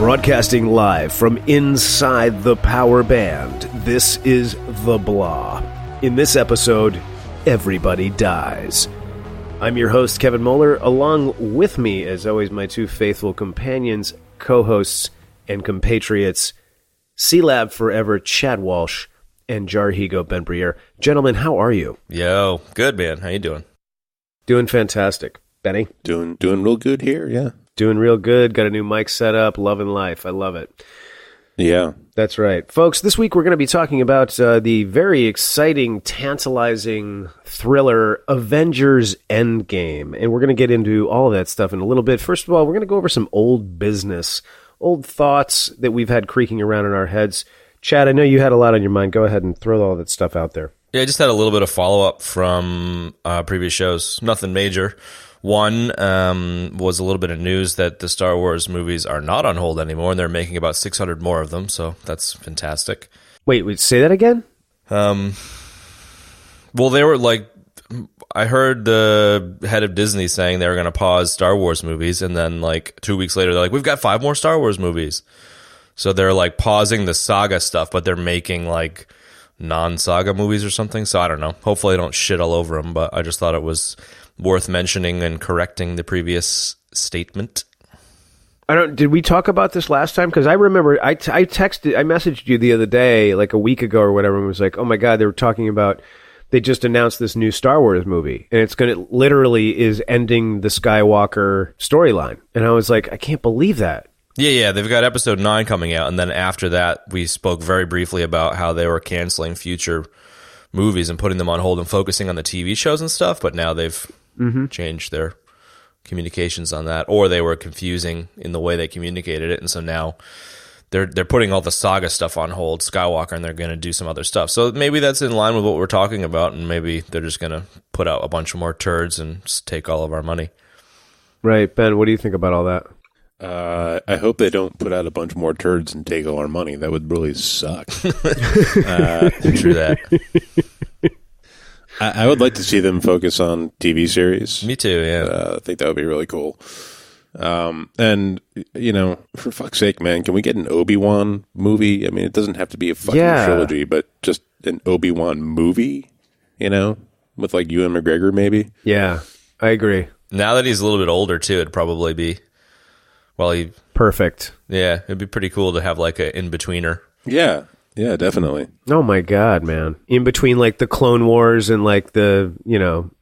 Broadcasting live from inside the power band, this is The Blah. In this episode, everybody dies. I'm your host, Kevin Moeller. Along with me, as always, my two faithful companions, co-hosts, and compatriots, C-Lab Forever, Chad Walsh, and Jarhigo Ben Briere. Gentlemen, how are you? Yo, good, man. How you doing? Doing fantastic. Benny? Doing real good here, yeah. Doing real good. Got a new mic set up. Loving life. I love it. Yeah. That's right. Folks, this week we're going to be talking about the very exciting, tantalizing thriller Avengers Endgame. And we're going to get into all of that stuff in a little bit. First of all, we're going to go over some old business, old thoughts that we've had creaking around in our heads. Chad, I know you had a lot on your mind. Go ahead and throw all that stuff out there. Yeah, I just had a little bit of follow-up from previous shows. Nothing major. One was a little bit of news that the Star Wars movies are not on hold anymore, and they're making about 600 more of them, so that's fantastic. Wait, say that again? Well, they were like, I heard the head of Disney saying they were going to pause Star Wars movies, and then like 2 weeks later, they're like, we've got 5 more Star Wars movies. So they're like pausing the saga stuff, but they're making like non-saga movies or something, so I don't know. Hopefully I don't shit all over them, but I just thought it was worth mentioning and correcting the previous statement. Did we talk about this last time? Because I remember I messaged you the other day, like a week ago or whatever, and was like, oh my God, they were talking about, they just announced this new Star Wars movie, and literally is ending the Skywalker storyline. And I was like, I can't believe that. Yeah, they've got episode 9 coming out, and then after that, we spoke very briefly about how they were canceling future movies and putting them on hold and focusing on the TV shows and stuff, but now they've changed their communications on that, or they were confusing in the way they communicated it, and so now they're putting all the saga stuff on hold, Skywalker, and they're going to do some other stuff. So maybe that's in line with what we're talking about, and maybe they're just going to put out a bunch of more turds and just take all of our money. Right. Ben, what do you think about all that? I hope they don't put out a bunch more turds and take all our money. That would really suck. True that. I would like to see them focus on TV series. Me too, yeah. I think that would be really cool. And, you know, for fuck's sake, man, can we get an Obi-Wan movie? I mean, it doesn't have to be a fucking trilogy, but just an Obi-Wan movie, you know, with like Ewan McGregor maybe. Yeah, I agree. Now that he's a little bit older too, it'd probably be... perfect. Yeah, it'd be pretty cool to have like a in-betweener. Yeah, definitely. Oh my God, man. In between like the Clone Wars and like the,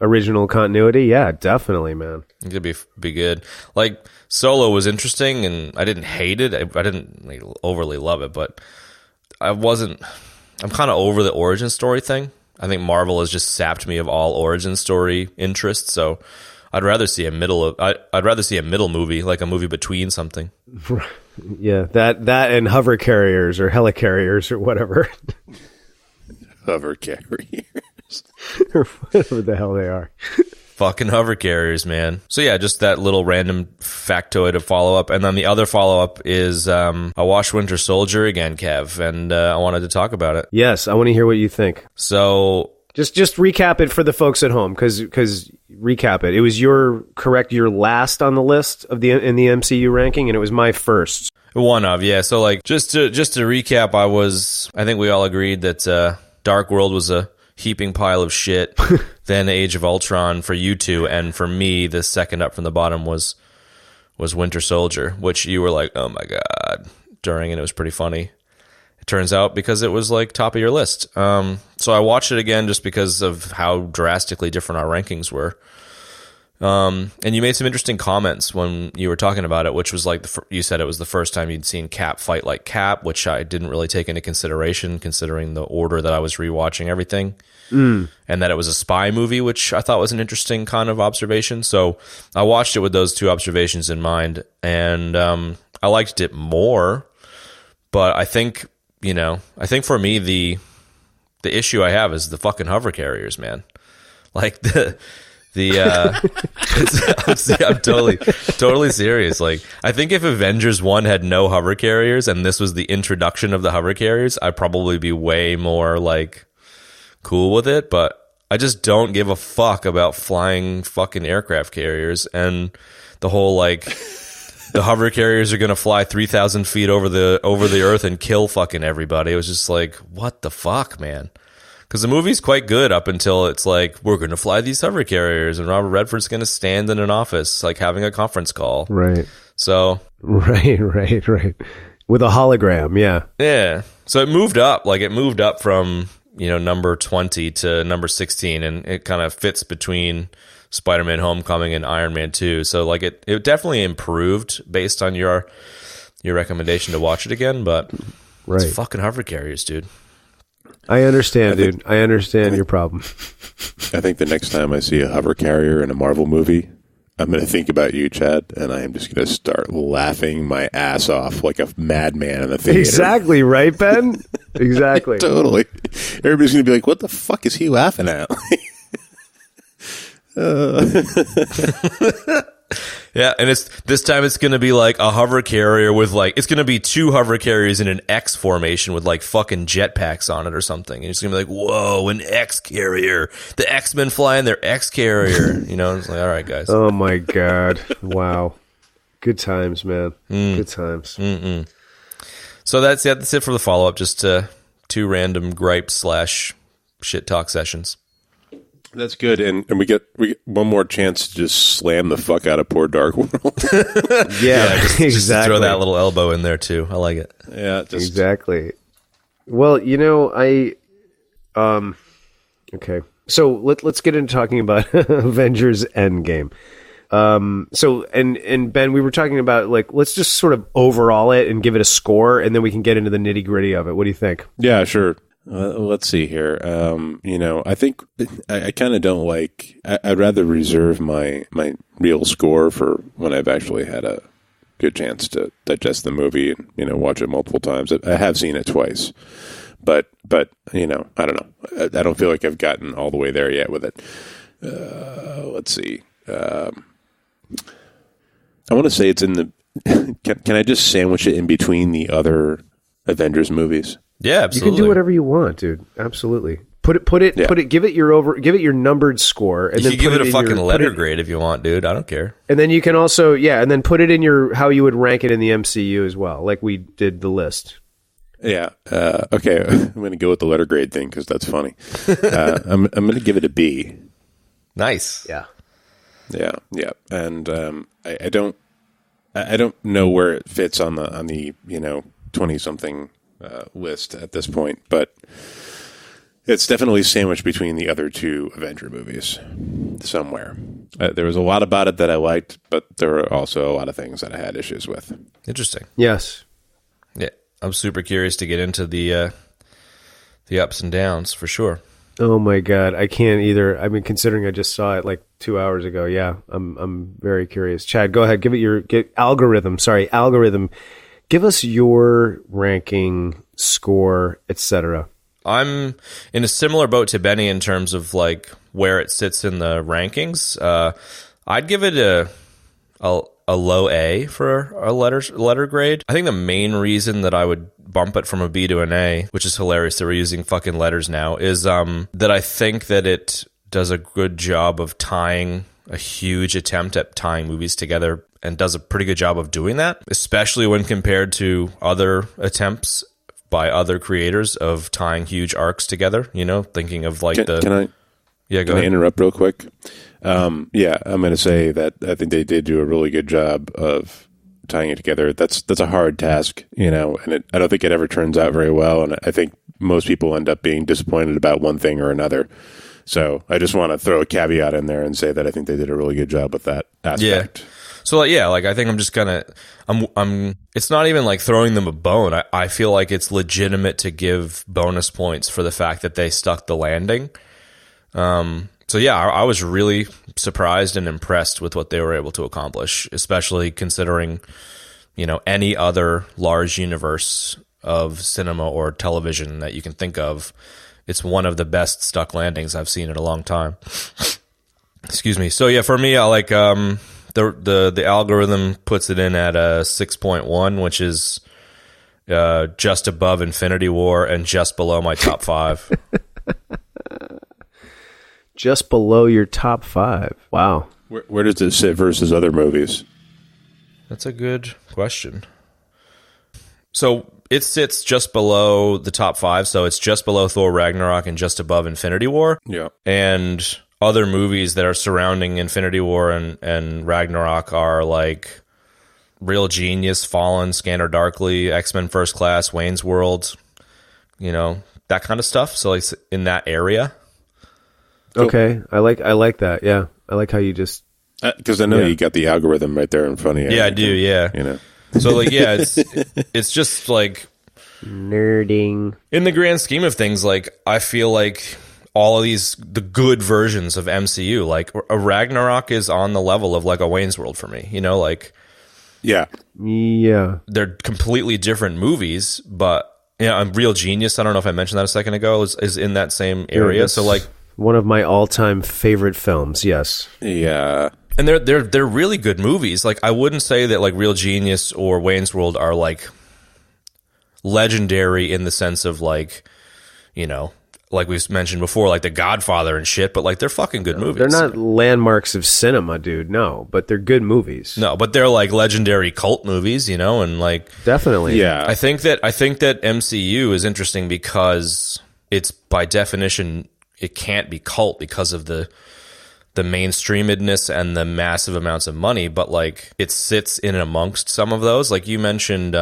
original continuity. Yeah, definitely, man. It could be good. Like Solo was interesting and I didn't hate it. I didn't like overly love it, but I'm kind of over the origin story thing. I think Marvel has just sapped me of all origin story interest, so I'd rather see a middle movie, like a movie between something. Yeah, that and hover carriers or helicarriers or whatever. Hover carriers. Or whatever the hell they are. Fucking hover carriers, man. So yeah, just that little random factoid of follow-up. And then the other follow-up is I watched Winter Soldier again, Kev, and I wanted to talk about it. Yes, I want to hear what you think. So... Just recap it for the folks at home, because recap it. It was your last on the list in the MCU ranking, and it was my first. One of, yeah. So like just to recap, I think we all agreed that Dark World was a heaping pile of shit. Then Age of Ultron for you two, and for me, the second up from the bottom was Winter Soldier, which you were like, oh my God, during, and it was pretty funny. It turns out because it was like top of your list. So I watched it again just because of how drastically different our rankings were. And you made some interesting comments when you were talking about it, which was like, you said it was the first time you'd seen Cap fight like Cap, which I didn't really take into consideration considering the order that I was rewatching everything. And that it was a spy movie, which I thought was an interesting kind of observation. So I watched it with those two observations in mind, and I liked it more. But I think for me, the issue I have is the fucking hover carriers, man. Like I'm totally serious. Like, I think if Avengers 1 had no hover carriers and this was the introduction of the hover carriers, I'd probably be way more like cool with it. But I just don't give a fuck about flying fucking aircraft carriers and the whole like the hover carriers are going to fly 3,000 feet over the earth and kill fucking everybody. It was just like, what the fuck, man? Because the movie's quite good up until it's like, we're going to fly these hover carriers, and Robert Redford's going to stand in an office, like having a conference call. Right. So. Right. With a hologram, yeah. Yeah. So it moved up. Like, it moved up from, number 20 to number 16, and it kind of fits between Spider-Man Homecoming and Iron Man 2. So, like, it definitely improved based on your recommendation to watch it again, but it's fucking hover carriers, dude. I understand, dude. I understand your problem. I think the next time I see a hover carrier in a Marvel movie, I'm going to think about you, Chad, and I am just going to start laughing my ass off like a madman in the theater. Exactly, right, Ben? Exactly. Totally. Everybody's going to be like, what the fuck is he laughing at? Yeah, and this time it's going to be like a hover carrier with it's going to be two hover carriers in an X formation with like fucking jetpacks on it or something. And it's going to be like, whoa, an X carrier. The X-Men flying their X carrier. It's like, all right, guys. Oh my God. Wow. Good times, man. Good times. Mm-mm. So that's it for the follow-up. Just two random gripes / shit talk sessions. That's good, and we get one more chance to just slam the fuck out of poor Dark World. Yeah, exactly. Just throw that little elbow in there too. I like it. Yeah, exactly. Well, okay. So let's get into talking about Avengers Endgame. So and Ben, we were talking about let's just sort of overall it and give it a score, and then we can get into the nitty gritty of it. What do you think? Yeah, sure. Let's see here. I think I kind of don't like. I'd rather reserve my real score for when I've actually had a good chance to digest the movie and watch it multiple times. I have seen it twice, but I don't know. I don't feel like I've gotten all the way there yet with it. Let's see. I want to say it's in the. Can I just sandwich it in between the other Avengers movies? Yeah, absolutely. You can do whatever you want, dude. Absolutely. Put it. Give it your numbered score, and you then can give it a fucking letter grade if you want, dude. I don't care. And then you can also, and then put it in your how you would rank it in the MCU as well, like we did the list. Yeah. Okay. I'm going to go with the letter grade thing because that's funny. I'm going to give it a B. Nice. Yeah. Yeah. Yeah. And I don't know where it fits on the 20-something. List at this point, but it's definitely sandwiched between the other two Avenger movies somewhere. There was a lot about it that I liked, but there were also a lot of things that I had issues with. Interesting. Yes. Yeah, I'm super curious to get into the ups and downs for sure. Oh my God, I can't either. I mean, considering I just saw it like 2 hours ago, yeah, I'm very curious. Chad, go ahead, give it algorithm. Give us your ranking, score, etc. I'm in a similar boat to Benny in terms of where it sits in the rankings. I'd give it a low A for a letter grade. I think the main reason that I would bump it from a B to an A, which is hilarious that we're using fucking letters now, is that I think that it does a good job of tying a huge attempt at tying movies together, and does a pretty good job of doing that, especially when compared to other attempts by other creators of tying huge arcs together, thinking of Can I interrupt real quick? I'm going to say that I think they did do a really good job of tying it together. That's a hard task, and I don't think it ever turns out very well, and I think most people end up being disappointed about one thing or another. So I just want to throw a caveat in there and say that I think they did a really good job with that aspect. Yeah. So I think I'm just gonna I'm it's not even throwing them a bone. I feel like it's legitimate to give bonus points for the fact that they stuck the landing. So yeah, I was really surprised and impressed with what they were able to accomplish, especially considering any other large universe of cinema or television that you can think of. It's one of the best stuck landings I've seen in a long time. Excuse me. So yeah, for me, I like the algorithm puts it in at a 6.1, which is just above Infinity War and just below my top 5. Just below your top 5. Wow. Where does it sit versus other movies? That's a good question. So it sits just below the top 5, so it's just below Thor Ragnarok and just above Infinity War. Yeah. And other movies that are surrounding Infinity War and Ragnarok are like Real Genius, Fallen, Scanner Darkly, X-Men First Class, Wayne's World, that kind of stuff. So like in that area. Okay, I like that. Yeah, I like how you just because I know you got the algorithm right there in front of you. Yeah, I do. Yeah, So like, yeah, it's just like nerding. In the grand scheme of things, like I feel like all of the good versions of MCU, like a Ragnarok is on the level of like a Wayne's World for me. Like, yeah, they're completely different movies, but Real Genius. I don't know if I mentioned that a second ago. Is in that same area. So like one of my all-time favorite films. Yes. Yeah. And they're really good movies. Like I wouldn't say that like Real Genius or Wayne's World are like legendary in the sense of like, like we've mentioned before, like The Godfather and shit, but like they're fucking good movies. They're not landmarks of cinema, dude. No, but they're good movies. No, but they're like legendary cult movies, and like definitely. Yeah. I think that MCU is interesting because it's by definition it can't be cult because of the mainstreamedness and the massive amounts of money, but like it sits in amongst some of those. Like you mentioned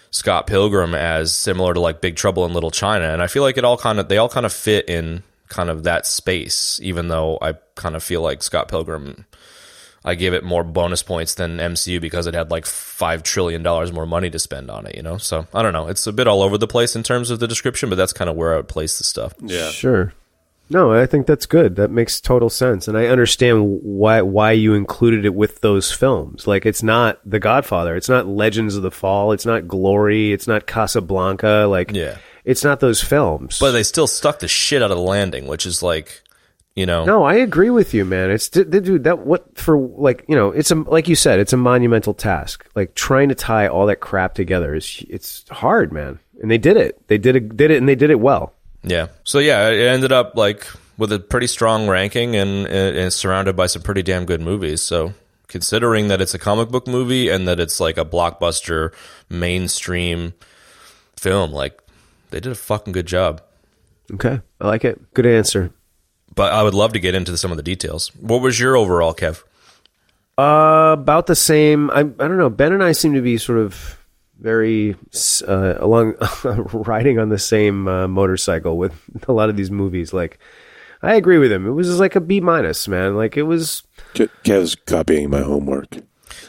Scott Pilgrim as similar to like Big Trouble in Little China, and I feel like they all kind of fit in kind of that space, even though I kind of feel like Scott Pilgrim, I give it more bonus points than MCU because it had like $5 trillion more money to spend on it, So I don't know. It's a bit all over the place in terms of the description, but that's kind of where I would place the stuff. Yeah. Sure. No, I think that's good. That makes total sense. And I understand why you included it with those films. Like, it's not The Godfather. It's not Legends of the Fall. It's not Glory. It's not Casablanca. Like, it's not those films. But they still stuck the shit out of the landing, which is like, No, I agree with you, man. It's, dude, it's like you said, it's a monumental task. Like, trying to tie all that crap together it's hard, man. And they did it. They did it, and they did it well. Yeah. So yeah, it ended up like with a pretty strong ranking and it's surrounded by some pretty damn good movies. So considering that it's a comic book movie and that it's like a blockbuster mainstream film, like they did a fucking good job. Okay. I like it. Good answer. But I would love to get into some of the details. What was your overall, Kev? About the same. I don't know. Ben and I seem to be sort of very along riding on the same motorcycle with a lot of these movies. Like, I agree with him. It was just like a B-, man. Like, it was. Kev's copying my homework.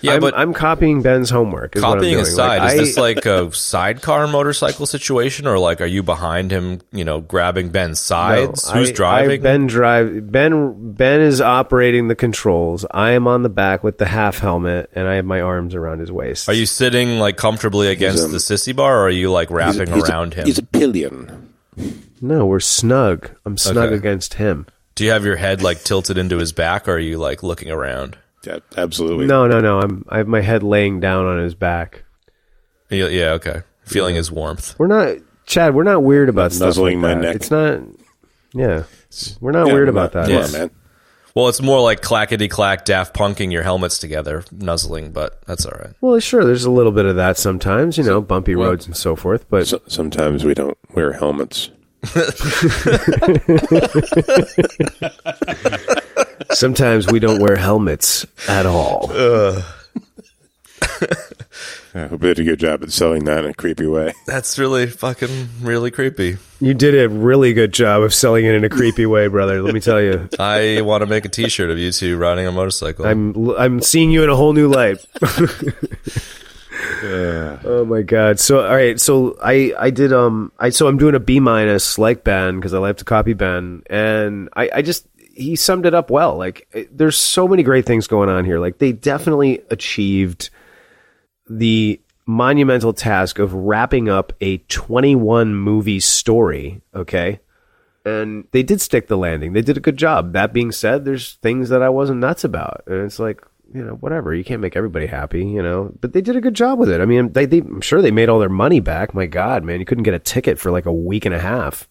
Yeah, but I'm copying Ben's homework. Copying aside, like, is this like a sidecar motorcycle situation, or like are you behind him? Grabbing Ben's sides. No, Who's driving? Ben is operating the controls. I am on the back with the half helmet, and I have my arms around his waist. Are you sitting like comfortably against the sissy bar, or are you like wrapping around him? He's a pillion. No, we're snug. I'm snug against him. Do you have your head like tilted into his back, or are you like looking around? Yeah, absolutely. No. I have my head laying down on his back. Yeah, okay. Feeling his warmth. We're not, Chad. We're not weird about stuff nuzzling like my that. neck. It's not. Yeah, we're not weird about that. Yeah, man. Well, it's more like clackety-clack Daft Punking your helmets together, nuzzling, but that's all right. Well, sure, there's a little bit of that sometimes, bumpy roads and so forth. But sometimes we don't wear helmets. Sometimes we don't wear helmets at all. I hope they did a good job at selling that in a creepy way. That's really creepy. You did a really good job of selling it in a creepy way, brother. Let me tell you. I want to make a T-shirt of you two riding a motorcycle. I'm seeing you in a whole new light. Yeah. Oh my god. So all right, so I did so I'm doing a B- like Ben because I like to copy Ben, and I just he summed it up well. Like, there's so many great things going on here. Like, they definitely achieved the monumental task of wrapping up a 21 movie story, okay? And they did stick the landing. They did a good job. That being said, there's things that I wasn't nuts about. And it's like, whatever. You can't make everybody happy, But they did a good job with it. I mean, I'm sure they made all their money back. My God, man, you couldn't get a ticket for like a week and a half.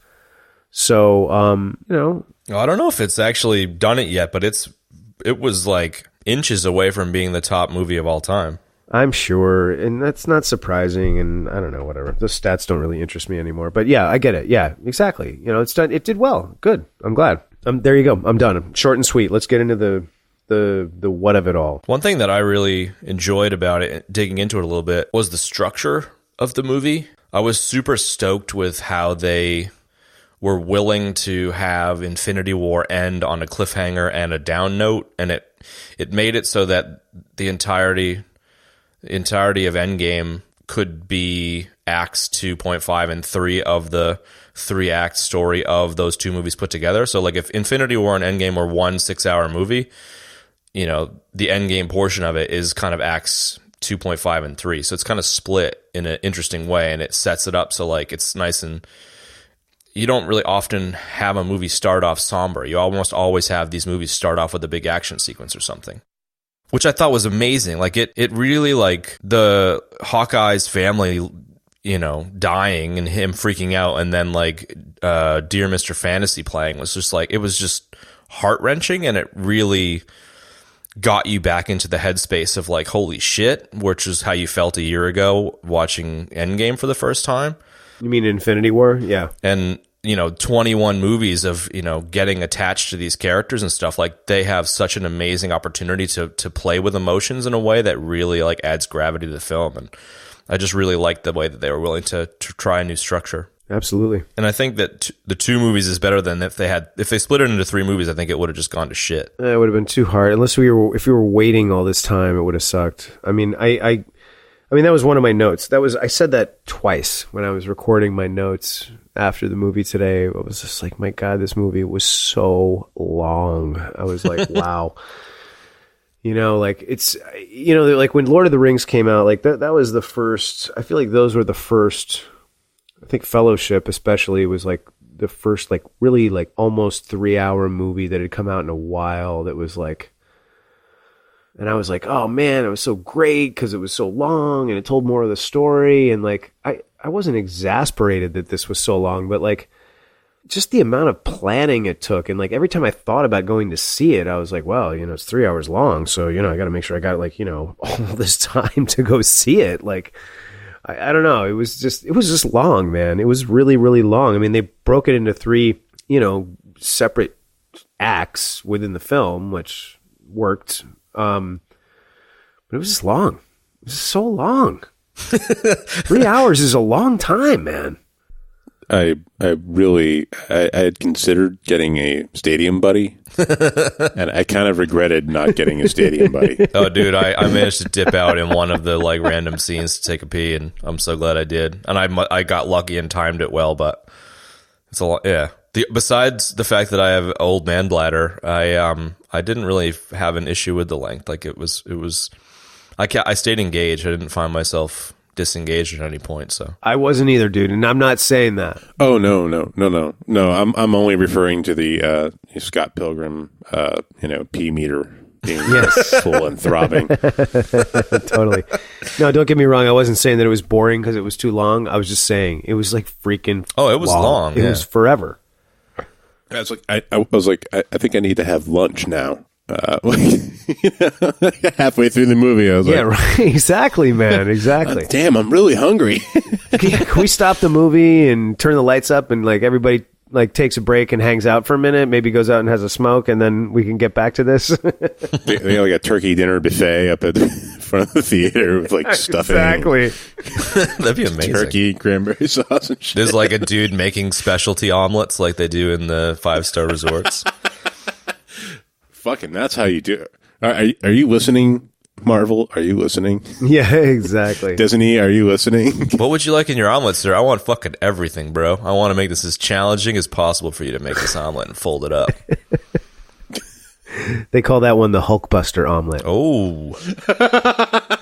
So, I don't know if it's actually done it yet, but it was like inches away from being the top movie of all time. I'm sure, and that's not surprising, and I don't know, whatever. Those stats don't really interest me anymore. But yeah, I get it. Yeah, exactly. You know, it's done. It did well. Good. I'm glad. There you go. I'm done. Short and sweet. Let's get into the what of it all. One thing that I really enjoyed about it, digging into it a little bit, was the structure of the movie. I was super stoked with how they were willing to have Infinity War end on a cliffhanger and a down note, and it made it so that the entirety of Endgame could be acts 2.5 and 3 of the 3-act story of those two movies put together. So like if Infinity War and Endgame were one 6-hour movie, you know, the Endgame portion of it is kind of acts 2.5 and 3. So it's kind of split in an interesting way, and it sets it up so like it's nice, and you don't really often have a movie start off somber. You almost always have these movies start off with a big action sequence or something, which I thought was amazing. Like it really, like the Hawkeye's family, you know, dying and him freaking out, and then like Dear Mr. Fantasy playing was just like, it was just heart-wrenching, and it really got you back into the headspace of like, holy shit, which is how you felt a year ago watching Endgame for the first time. You mean Infinity War? Yeah. And, you know, 21 movies of, you know, getting attached to these characters and stuff. Like, they have such an amazing opportunity to play with emotions in a way that really like adds gravity to the film. And I just really liked the way that they were willing to try a new structure. Absolutely. And I think that the 2 movies is better than if they split it into 3 movies. I think it would have just gone to shit. It would have been too hard. If we were waiting all this time, it would have sucked. I mean, I mean, that was one of my notes. I said that twice when I was recording my notes after the movie today. I was just like, my God, this movie was so long. I was like, wow. You know, like it's, you know, like when Lord of the Rings came out, like that was the first, I feel like those were the first, I think Fellowship especially was like the first, like really like almost 3-hour movie that had come out in a while that was like, and I was like, oh man, it was so great because it was so long and it told more of the story. And like, I wasn't exasperated that this was so long, but like just the amount of planning it took. And like every time I thought about going to see it, I was like, well, you know, it's 3 hours long. So, you know, I got to make sure I got like, you know, all this time to go see it. Like, I don't know. It was just long, man. It was really, really long. I mean, they broke it into 3, you know, separate acts within the film, which worked. But it was just long. It was so long. 3 hours is a long time, man. I had considered getting a stadium buddy, and I kind of regretted not getting a stadium buddy. Oh, dude, I managed to dip out in one of the like random scenes to take a pee, and I'm so glad I did. And I got lucky and timed it well, but it's a lot. Yeah. Besides the fact that I have old man bladder, I didn't really have an issue with the length. Like it was. I stayed engaged. I didn't find myself disengaged at any point. So I wasn't either, dude, and I'm not saying that. Oh no. I'm only referring to the Scott Pilgrim, pee meter being full and throbbing. Totally. No, don't get me wrong. I wasn't saying that it was boring because it was too long. I was just saying it was like freaking. Oh, it was long. It was forever. I was like, I was like, I think I need to have lunch now. Halfway through the movie, I was like, right. Exactly, man. Exactly. Damn, I'm really hungry. Can we stop the movie and turn the lights up and like everybody like takes a break and hangs out for a minute, maybe goes out and has a smoke, and then we can get back to this? they have like a turkey dinner buffet up at the front of the theater with like stuffing. Exactly. That'd be amazing. Turkey, cranberry sauce and shit. There's like a dude making specialty omelets like they do in the 5-star resorts. Fucking, that's how you do it. Are you listening, Marvel? Are you listening? Yeah, exactly. Disney, are you listening? What would you like in your omelet, sir? I want fucking everything, bro. I want to make this as challenging as possible for you to make this omelet and fold it up. They call that one the Hulkbuster omelet. Oh.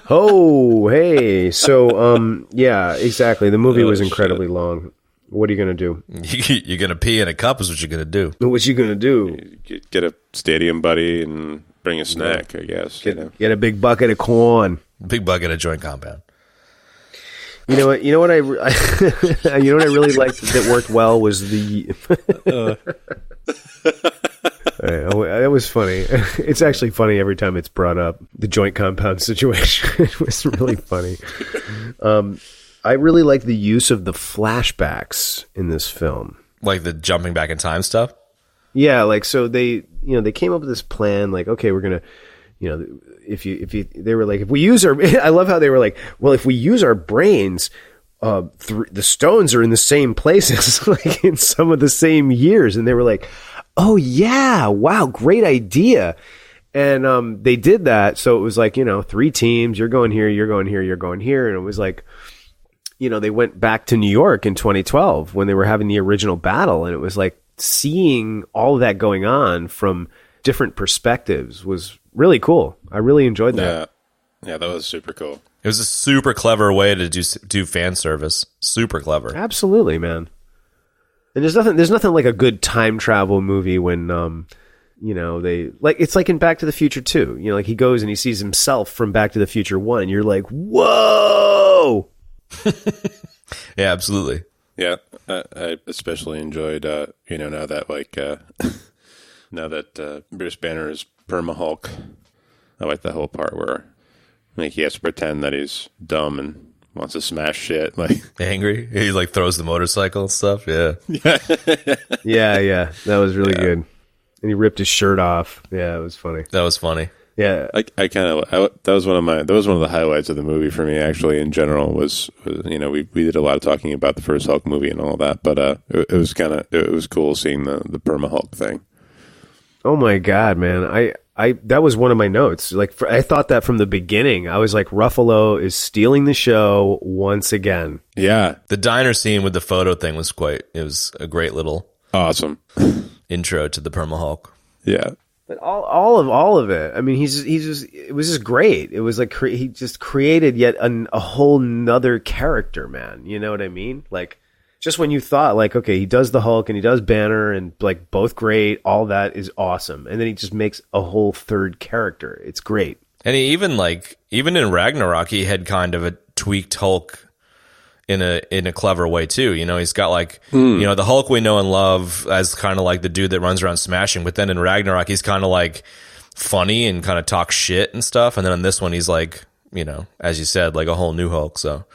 Oh, hey. So, yeah, exactly. The movie was incredibly long. What are you going to do? You're going to pee in a cup is what you're going to do. What you going to do? Get a stadium buddy and bring a snack, I guess. Get a big bucket of corn. Big bucket of joint compound. You know what? You know what I really liked that worked well was the. That was funny. It's actually funny every time it's brought up. The joint compound situation. It was really funny. I really like the use of the flashbacks in this film. Like the jumping back in time stuff? Yeah, like, so they came up with this plan, like, okay, we're going to, they were like, if we use our, I love how they were like, well, if we use our brains, the stones are in the same places, like in some of the same years. And they were like, oh yeah, wow, great idea. And they did that. So it was like, 3 teams, you're going here, you're going here, you're going here. And it was like, they went back to New York in 2012 when they were having the original battle. And it was like seeing all of that going on from different perspectives was really cool. I really enjoyed that. Yeah, that was super cool. It was a super clever way to do fan service. Super clever. Absolutely, man. And there's nothing like a good time travel movie when, they like, it's like in Back to the Future 2, like he goes and he sees himself from Back to the Future 1 and you're like, whoa. Yeah, absolutely. Yeah. I especially enjoyed, now that like, now that Bruce Banner is perma-Hulk, I like the whole part where like he has to pretend that he's dumb and wants to smash shit. Like angry, he like throws the motorcycle and stuff. Yeah, yeah. That was really good. And he ripped his shirt off. Yeah, it was funny. That was funny. Yeah, that was one of the highlights of the movie for me. Actually, in general, was we did a lot of talking about the first Hulk movie and all that, but it was cool seeing the perma Hulk thing. Oh my god, man! I that was one of my notes. Like, I thought that from the beginning. I was like, Ruffalo is stealing the show once again. Yeah, the diner scene with the photo thing was it was a great little awesome intro to the perma Hulk. Yeah. But all of it. I mean, it was just great. It was like he just created yet a whole nother character, man. You know what I mean? Like, just when you thought like, okay, he does the Hulk and he does Banner and like both great, all that is awesome. And then he just makes a whole third character. It's great. And he even in Ragnarok, he had kind of a tweaked Hulk in a clever way too. He's got like, the Hulk we know and love as kind of like the dude that runs around smashing. But then in Ragnarok, he's kind of like funny and kind of talks shit and stuff. And then in this one, he's like, as you said, like a whole new Hulk. So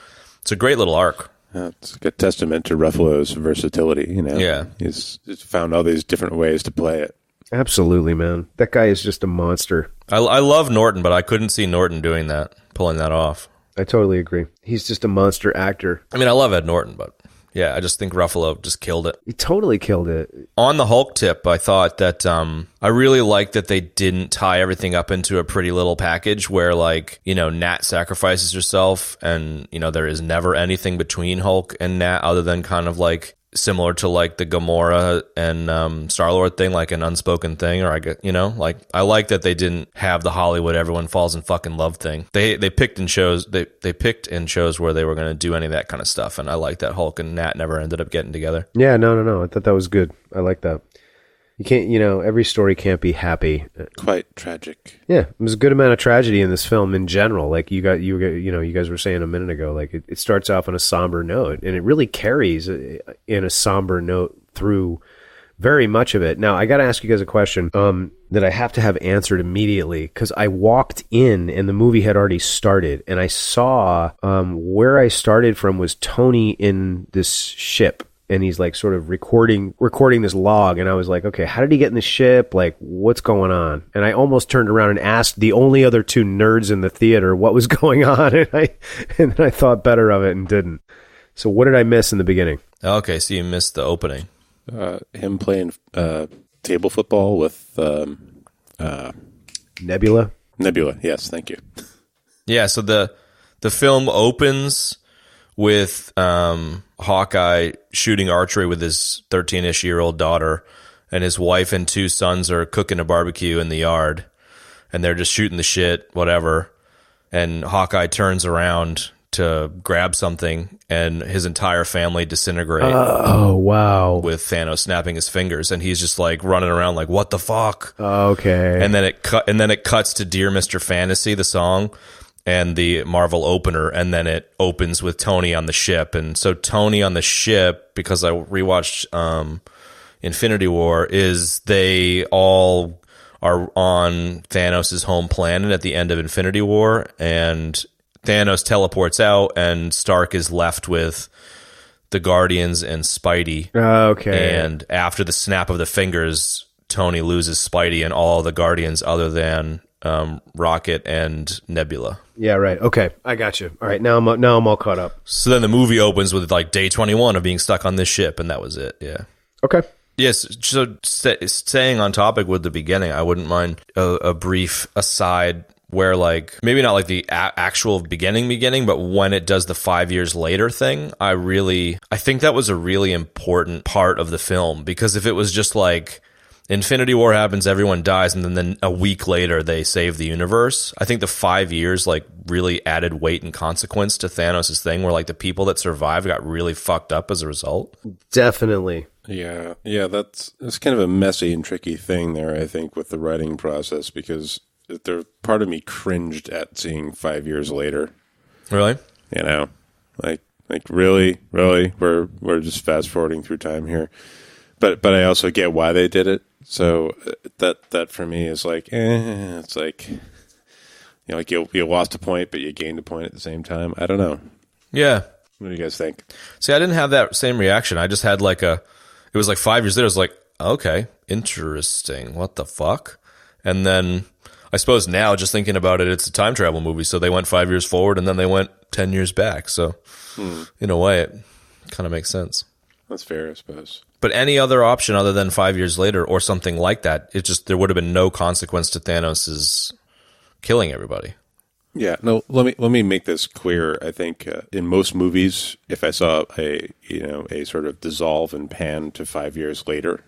it's a great little arc. Yeah, it's a good testament to Ruffalo's versatility. Yeah, he's found all these different ways to play it. Absolutely, man. That guy is just a monster. I love Norton, but I couldn't see Norton pulling that off. I totally agree. He's just a monster actor. I mean, I love Ed Norton, but yeah, I just think Ruffalo just killed it. He totally killed it. On the Hulk tip, I thought that I really liked that they didn't tie everything up into a pretty little package where, like, Nat sacrifices herself and, there is never anything between Hulk and Nat other than kind of like similar to like the Gamora and Star-Lord thing, like an unspoken thing, or like I like that they didn't have the Hollywood everyone falls in fucking love thing. They picked and chose they picked and chose where they were going to do any of that kind of stuff, and I like that Hulk and Nat never ended up getting together. Yeah, no. I thought that was good. I like that. You can't, every story can't be happy. Quite tragic. Yeah, it was a good amount of tragedy in this film in general. Like you guys were saying a minute ago, like it starts off on a somber note, and it really carries in a somber note through very much of it. Now, I got to ask you guys a question that I have to have answered immediately, because I walked in and the movie had already started, and I saw where I started from was Tony in this ship. And he's like sort of recording this log. And I was like, okay, how did he get in the ship? Like, what's going on? And I almost turned around and asked the only other 2 nerds in the theater what was going on. And then I thought better of it and didn't. So what did I miss in the beginning? Okay, so you missed the opening. Him playing table football with Nebula. Nebula, yes, thank you. Yeah, so the film opens with Hawkeye shooting archery with his 13-ish-year-old daughter, and his wife and 2 sons are cooking a barbecue in the yard, and they're just shooting the shit, whatever. And Hawkeye turns around to grab something, and his entire family disintegrate. Oh, wow. With Thanos snapping his fingers, and he's just like running around like, what the fuck? Okay. And then it cuts to Dear Mr. Fantasy, the song, and the Marvel opener, and then it opens with Tony on the ship. And so Tony on the ship, because I rewatched Infinity War, is they all are on Thanos' home planet at the end of Infinity War, and Thanos teleports out, and Stark is left with the Guardians and Spidey. Okay. And after the snap of the fingers, Tony loses Spidey and all the Guardians other than Rocket and Nebula. Yeah, right. Okay, I got you. All right, now I'm all caught up. So then the movie opens with like day 21 of being stuck on this ship, and that was it. Yeah. Okay. Yes. So staying on topic with the beginning, I wouldn't mind a brief aside where, like, maybe not like the actual beginning, but when it does the 5 years later thing, I think that was a really important part of the film, because if it was just like Infinity War happens, everyone dies, and then a week later they save the universe, I think the 5 years like really added weight and consequence to Thanos' thing, where like the people that survived got really fucked up as a result. Definitely. Yeah, that's kind of a messy and tricky thing there, I think, with the writing process, because part of me cringed at seeing 5 years later. Really? You know, like really, we're just fast forwarding through time here. But I also get why they did it. So that for me is like, it's like, you know, like you lost a point, but you gained a point at the same time. I don't know. Yeah. What do you guys think? See, I didn't have that same reaction. I just had like it was like 5 years later. I was like, okay, interesting. What the fuck? And then I suppose now, just thinking about it, it's a time travel movie. So they went 5 years forward and then they went 10 years back. So in a way, it kind of makes sense. That's fair, I suppose. But any other option other than 5 years later or something like that, there would have been no consequence to Thanos' killing everybody. Yeah, no. Let me make this clear. I think in most movies, if I saw a sort of dissolve and pan to 5 years later,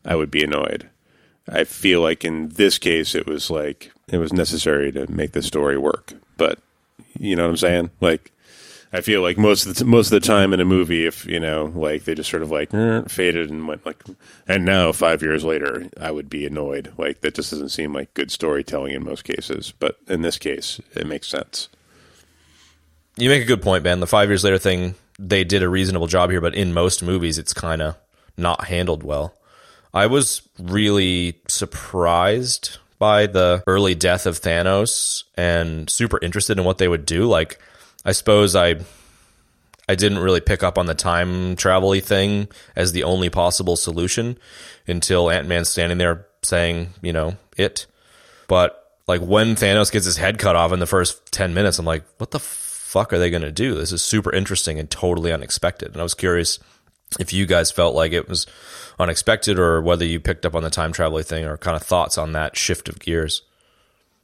I would be annoyed. I feel like in this case, it was necessary to make the story work. But you know what I'm saying? Like, I feel like most of the time in a movie, if you know, like they just sort of like faded and went like, and now 5 years later, I would be annoyed. Like that just doesn't seem like good storytelling in most cases. But in this case, it makes sense. You make a good point, Ben. The 5 years later thing, they did a reasonable job here, but in most movies, it's kind of not handled well. I was really surprised by the early death of Thanos and super interested in what they would do. Like, I suppose I didn't really pick up on the time travel-y thing as the only possible solution until Ant-Man's standing there saying, you know, it. But like when Thanos gets his head cut off in the first 10 minutes, I'm like, what the fuck are they going to do? This is super interesting and totally unexpected. And I was curious if you guys felt like it was unexpected or whether you picked up on the time travel thing or kind of thoughts on that shift of gears.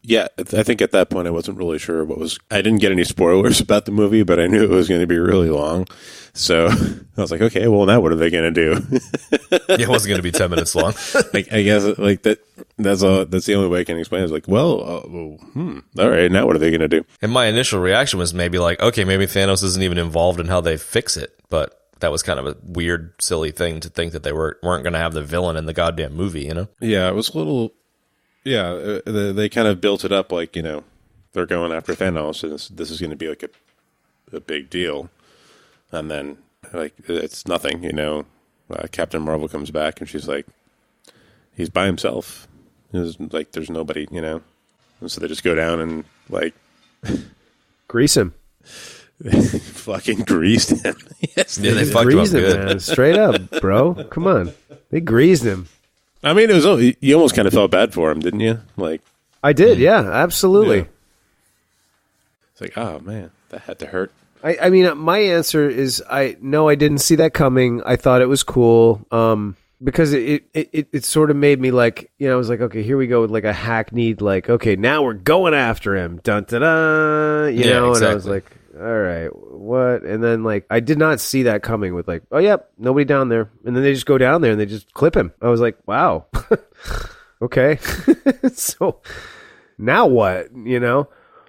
Yeah, I think at that point I wasn't really sure I didn't get any spoilers about the movie, but I knew it was going to be really long. So I was like, okay, well now what are they going to do? Yeah, it wasn't going to be 10 minutes long. Like, I guess like that's the only way I can explain it. It's like, all right, now what are they going to do? And my initial reaction was maybe like, okay, maybe Thanos isn't even involved in how they fix it, but that was kind of a weird, silly thing to think that they weren't going to have the villain in the goddamn movie, you know? Yeah, it was a little. Yeah, they kind of built it up like, you know, they're going after Thanos, and this is going to be like a big deal. And then, like, it's nothing, you know. Captain Marvel comes back, and she's like, he's by himself. There's nobody, you know. And so they just go down and, like... Grease him. Fucking greased him. Yes, yeah, they fucked him up good. Man. Straight up, bro. Come on. They greased him. I mean, you almost kind of felt bad for him, didn't you? Like, I did, yeah, absolutely. Yeah. It's like, oh man, that had to hurt. I mean, my answer is I didn't see that coming. I thought it was cool, because it sort of made me like, you know, I was like, okay, here we go with like a hackneyed, like, okay, now we're going after him, dun da da, you know, exactly. And I was like, all right, what? And then like I did not see that coming with like, oh yep, nobody down there, and then they just go down there and they just clip him. I was like, wow, okay, so now what? You know,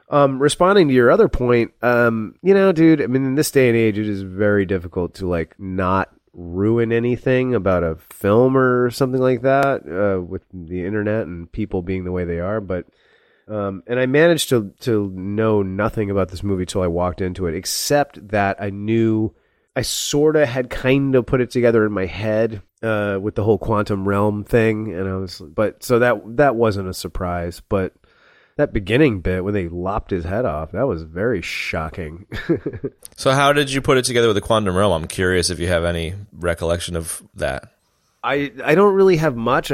responding to your other point, you know, dude, I mean, in this day and age, it is very difficult to like not ruin anything about a film or something like that with the internet and people being the way they are, but. And I managed to know nothing about this movie till I walked into it, except that I knew I sort of had kind of put it together in my head with the whole quantum realm thing, and so that wasn't a surprise. But that beginning bit when they lopped his head off, that was very shocking. So how did you put it together with the quantum realm? I'm curious if you have any recollection of that. I don't really have much.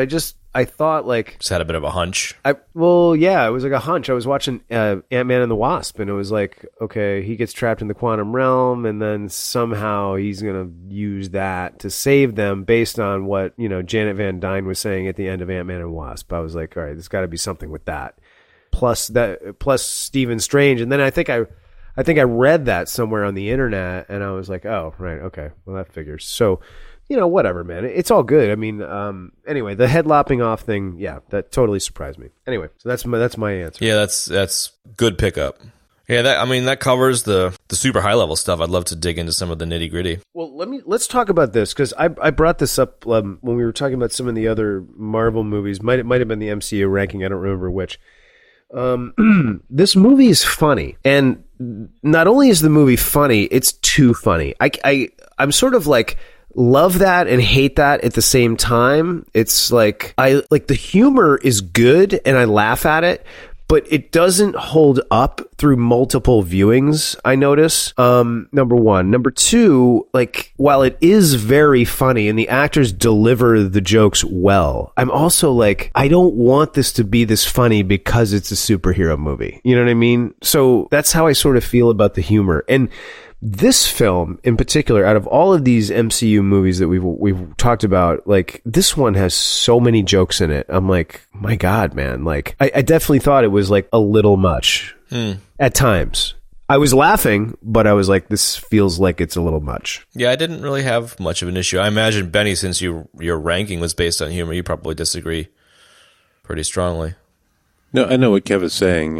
I thought like... Just had a bit of a hunch. It was like a hunch. I was watching Ant-Man and the Wasp, and it was like, okay, he gets trapped in the quantum realm, and then somehow he's going to use that to save them based on what, Janet Van Dyne was saying at the end of Ant-Man and Wasp. I was like, all right, there's got to be something with that. Plus Stephen Strange. And then I think I read that somewhere on the internet, and I was like, oh, right, okay, well, that figures. So... whatever, man. It's all good. I mean, anyway, the head lopping off thing, yeah, that totally surprised me. Anyway, so that's my answer. Yeah, that's good pickup. Yeah, that covers the super high level stuff. I'd love to dig into some of the nitty gritty. Well, let's talk about this because I brought this up when we were talking about some of the other Marvel movies. Might have been the MCU ranking. I don't remember which. This movie is funny, and not only is the movie funny, it's too funny. I'm sort of like. Love that and hate that at the same time. It's like the humor is good and I laugh at it, but it doesn't hold up through multiple viewings, I notice. Number one. Number two, like, while it is very funny and the actors deliver the jokes well, I'm also like, I don't want this to be this funny because it's a superhero movie. You know what I mean? So that's how I sort of feel about the humor. And this film in particular, out of all of these MCU movies that we've talked about, like, this one has so many jokes in it. I'm like, my God, man. Like, I definitely thought it was like a little much at times. I was laughing, but I was like, this feels like it's a little much. Yeah, I didn't really have much of an issue. I imagine, Benny, since your ranking was based on humor, you probably disagree pretty strongly. No, I know what Kev is saying.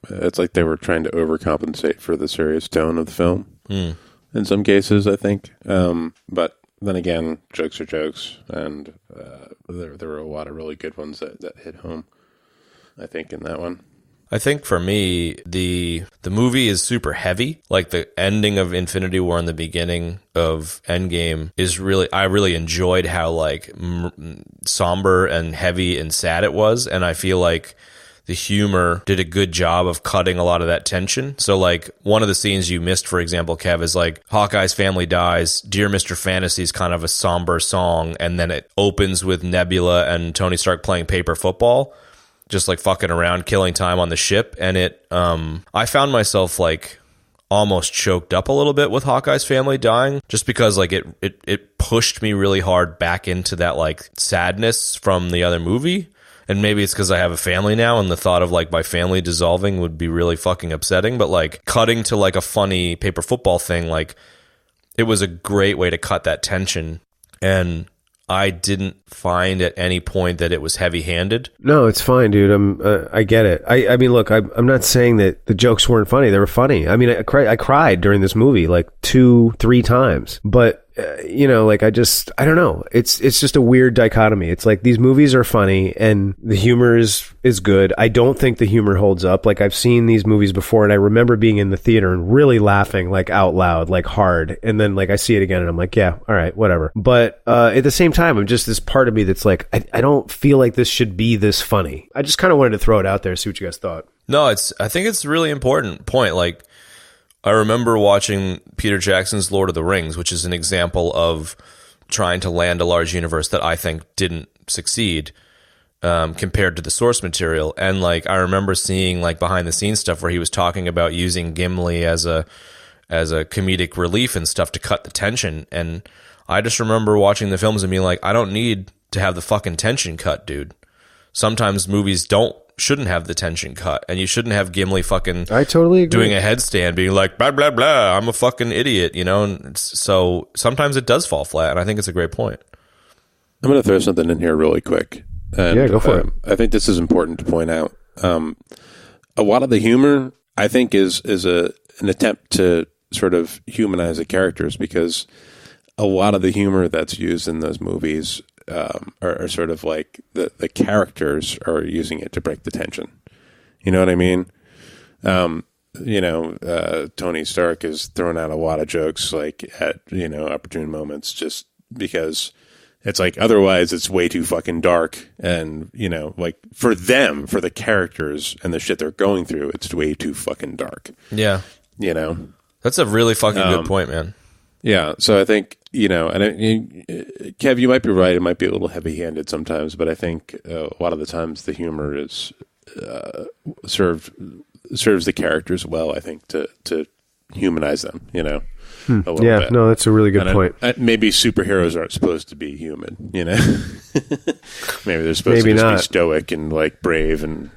It's like they were trying to overcompensate for the serious tone of the film. In some cases, I think. But then again, jokes are jokes, and there were a lot of really good ones that hit home, I think, in that one. I think for me, the movie is super heavy. Like the ending of Infinity War and the beginning of Endgame is I really enjoyed how like somber and heavy and sad it was, and I feel like the humor did a good job of cutting a lot of that tension. So like one of the scenes you missed, for example, Kev, is like Hawkeye's family dies. Dear Mr. Fantasy is kind of a somber song. And then it opens with Nebula and Tony Stark playing paper football, just like fucking around, killing time on the ship. And I found myself like almost choked up a little bit with Hawkeye's family dying, just because like it pushed me really hard back into that like sadness from the other movie. And maybe it's because I have a family now, and the thought of like my family dissolving would be really fucking upsetting. But like cutting to like a funny paper football thing, like it was a great way to cut that tension. And I didn't find at any point that it was heavy-handed. No, it's fine, dude. I get it. I mean, look, I'm not saying that the jokes weren't funny. They were funny. I mean, I cried during this movie like 2-3 times. But like I don't know. It's just a weird dichotomy. It's like these movies are funny and the humor is good. I don't think the humor holds up. Like I've seen these movies before and I remember being in the theater and really laughing like out loud, like hard. And then like I see it again and I'm like, yeah, all right, whatever. But at the same time, I'm just this part of me that's like, I don't feel like this should be this funny. I just kind of wanted to throw it out there, see what you guys thought. No, I think it's a really important point. Like, I remember watching Peter Jackson's Lord of the Rings, which is an example of trying to land a large universe that I think didn't succeed compared to the source material. And like I remember seeing like behind the scenes stuff where he was talking about using Gimli as a comedic relief and stuff to cut the tension. And I just remember watching the films and being like, I don't need to have the fucking tension cut, dude. Sometimes movies shouldn't have the tension cut, and you shouldn't have Gimli fucking I totally agree. Doing a headstand being like blah blah blah, I'm a fucking idiot, and so sometimes it does fall flat, and I think it's a great point. I'm going to throw something in here really quick. And, yeah, go for it. I think this is important to point out. A lot of the humor, I think, is an attempt to sort of humanize the characters, because a lot of the humor that's used in those movies are sort of like the characters are using it to break the tension. You know what I mean? Tony Stark is throwing out a lot of jokes like at, opportune moments just because it's like otherwise it's way too fucking dark. And, like for them, for the characters and the shit they're going through, it's way too fucking dark. Yeah. That's a really fucking good point, man. Yeah. So I think, Kev, you might be right. It might be a little heavy handed sometimes, but I think a lot of the times the humor is serves the characters well, I think, to humanize them, a little bit. No, that's a really good point. Maybe superheroes aren't supposed to be human, Maybe they're supposed to just be stoic and like brave and,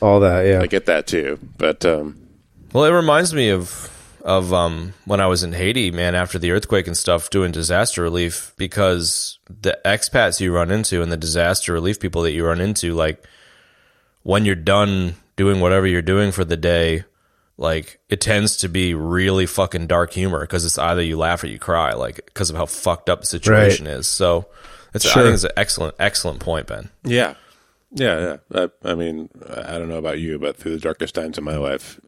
all that, yeah. I get that too. But well, it reminds me of when I was in Haiti, man, after the earthquake and stuff, doing disaster relief, because the expats you run into and the disaster relief people that you run into, like when you're done doing whatever you're doing for the day, like it tends to be really fucking dark humor because it's either you laugh or you cry, like because of how fucked up the situation is. So I think it's an excellent point, Ben. Yeah. I mean, I don't know about you, but through the darkest times of my life,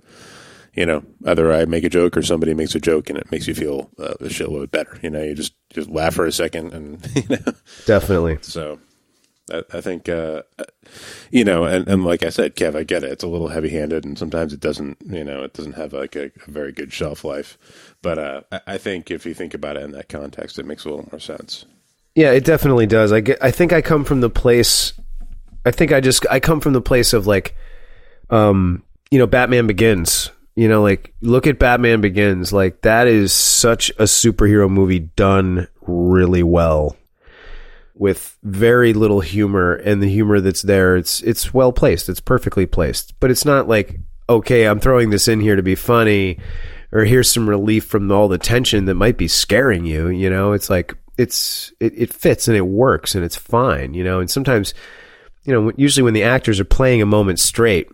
either I make a joke or somebody makes a joke and it makes you feel a shitload better. You just laugh for a second and, Definitely. So I think, and like I said, Kev, I get it. It's a little heavy handed and sometimes it doesn't, it doesn't have like a very good shelf life. But I think if you think about it in that context, it makes a little more sense. Yeah, it definitely does. I think I come from the place, I come from the place of like, Batman Begins. Like look at Batman Begins. Like that is such a superhero movie done really well with very little humor, and the humor that's there, it's well placed. It's perfectly placed, but it's not like, okay, I'm throwing this in here to be funny, or here's some relief from all the tension that might be scaring you. It's like, it fits and it works and it's fine, and sometimes, usually when the actors are playing a moment straight,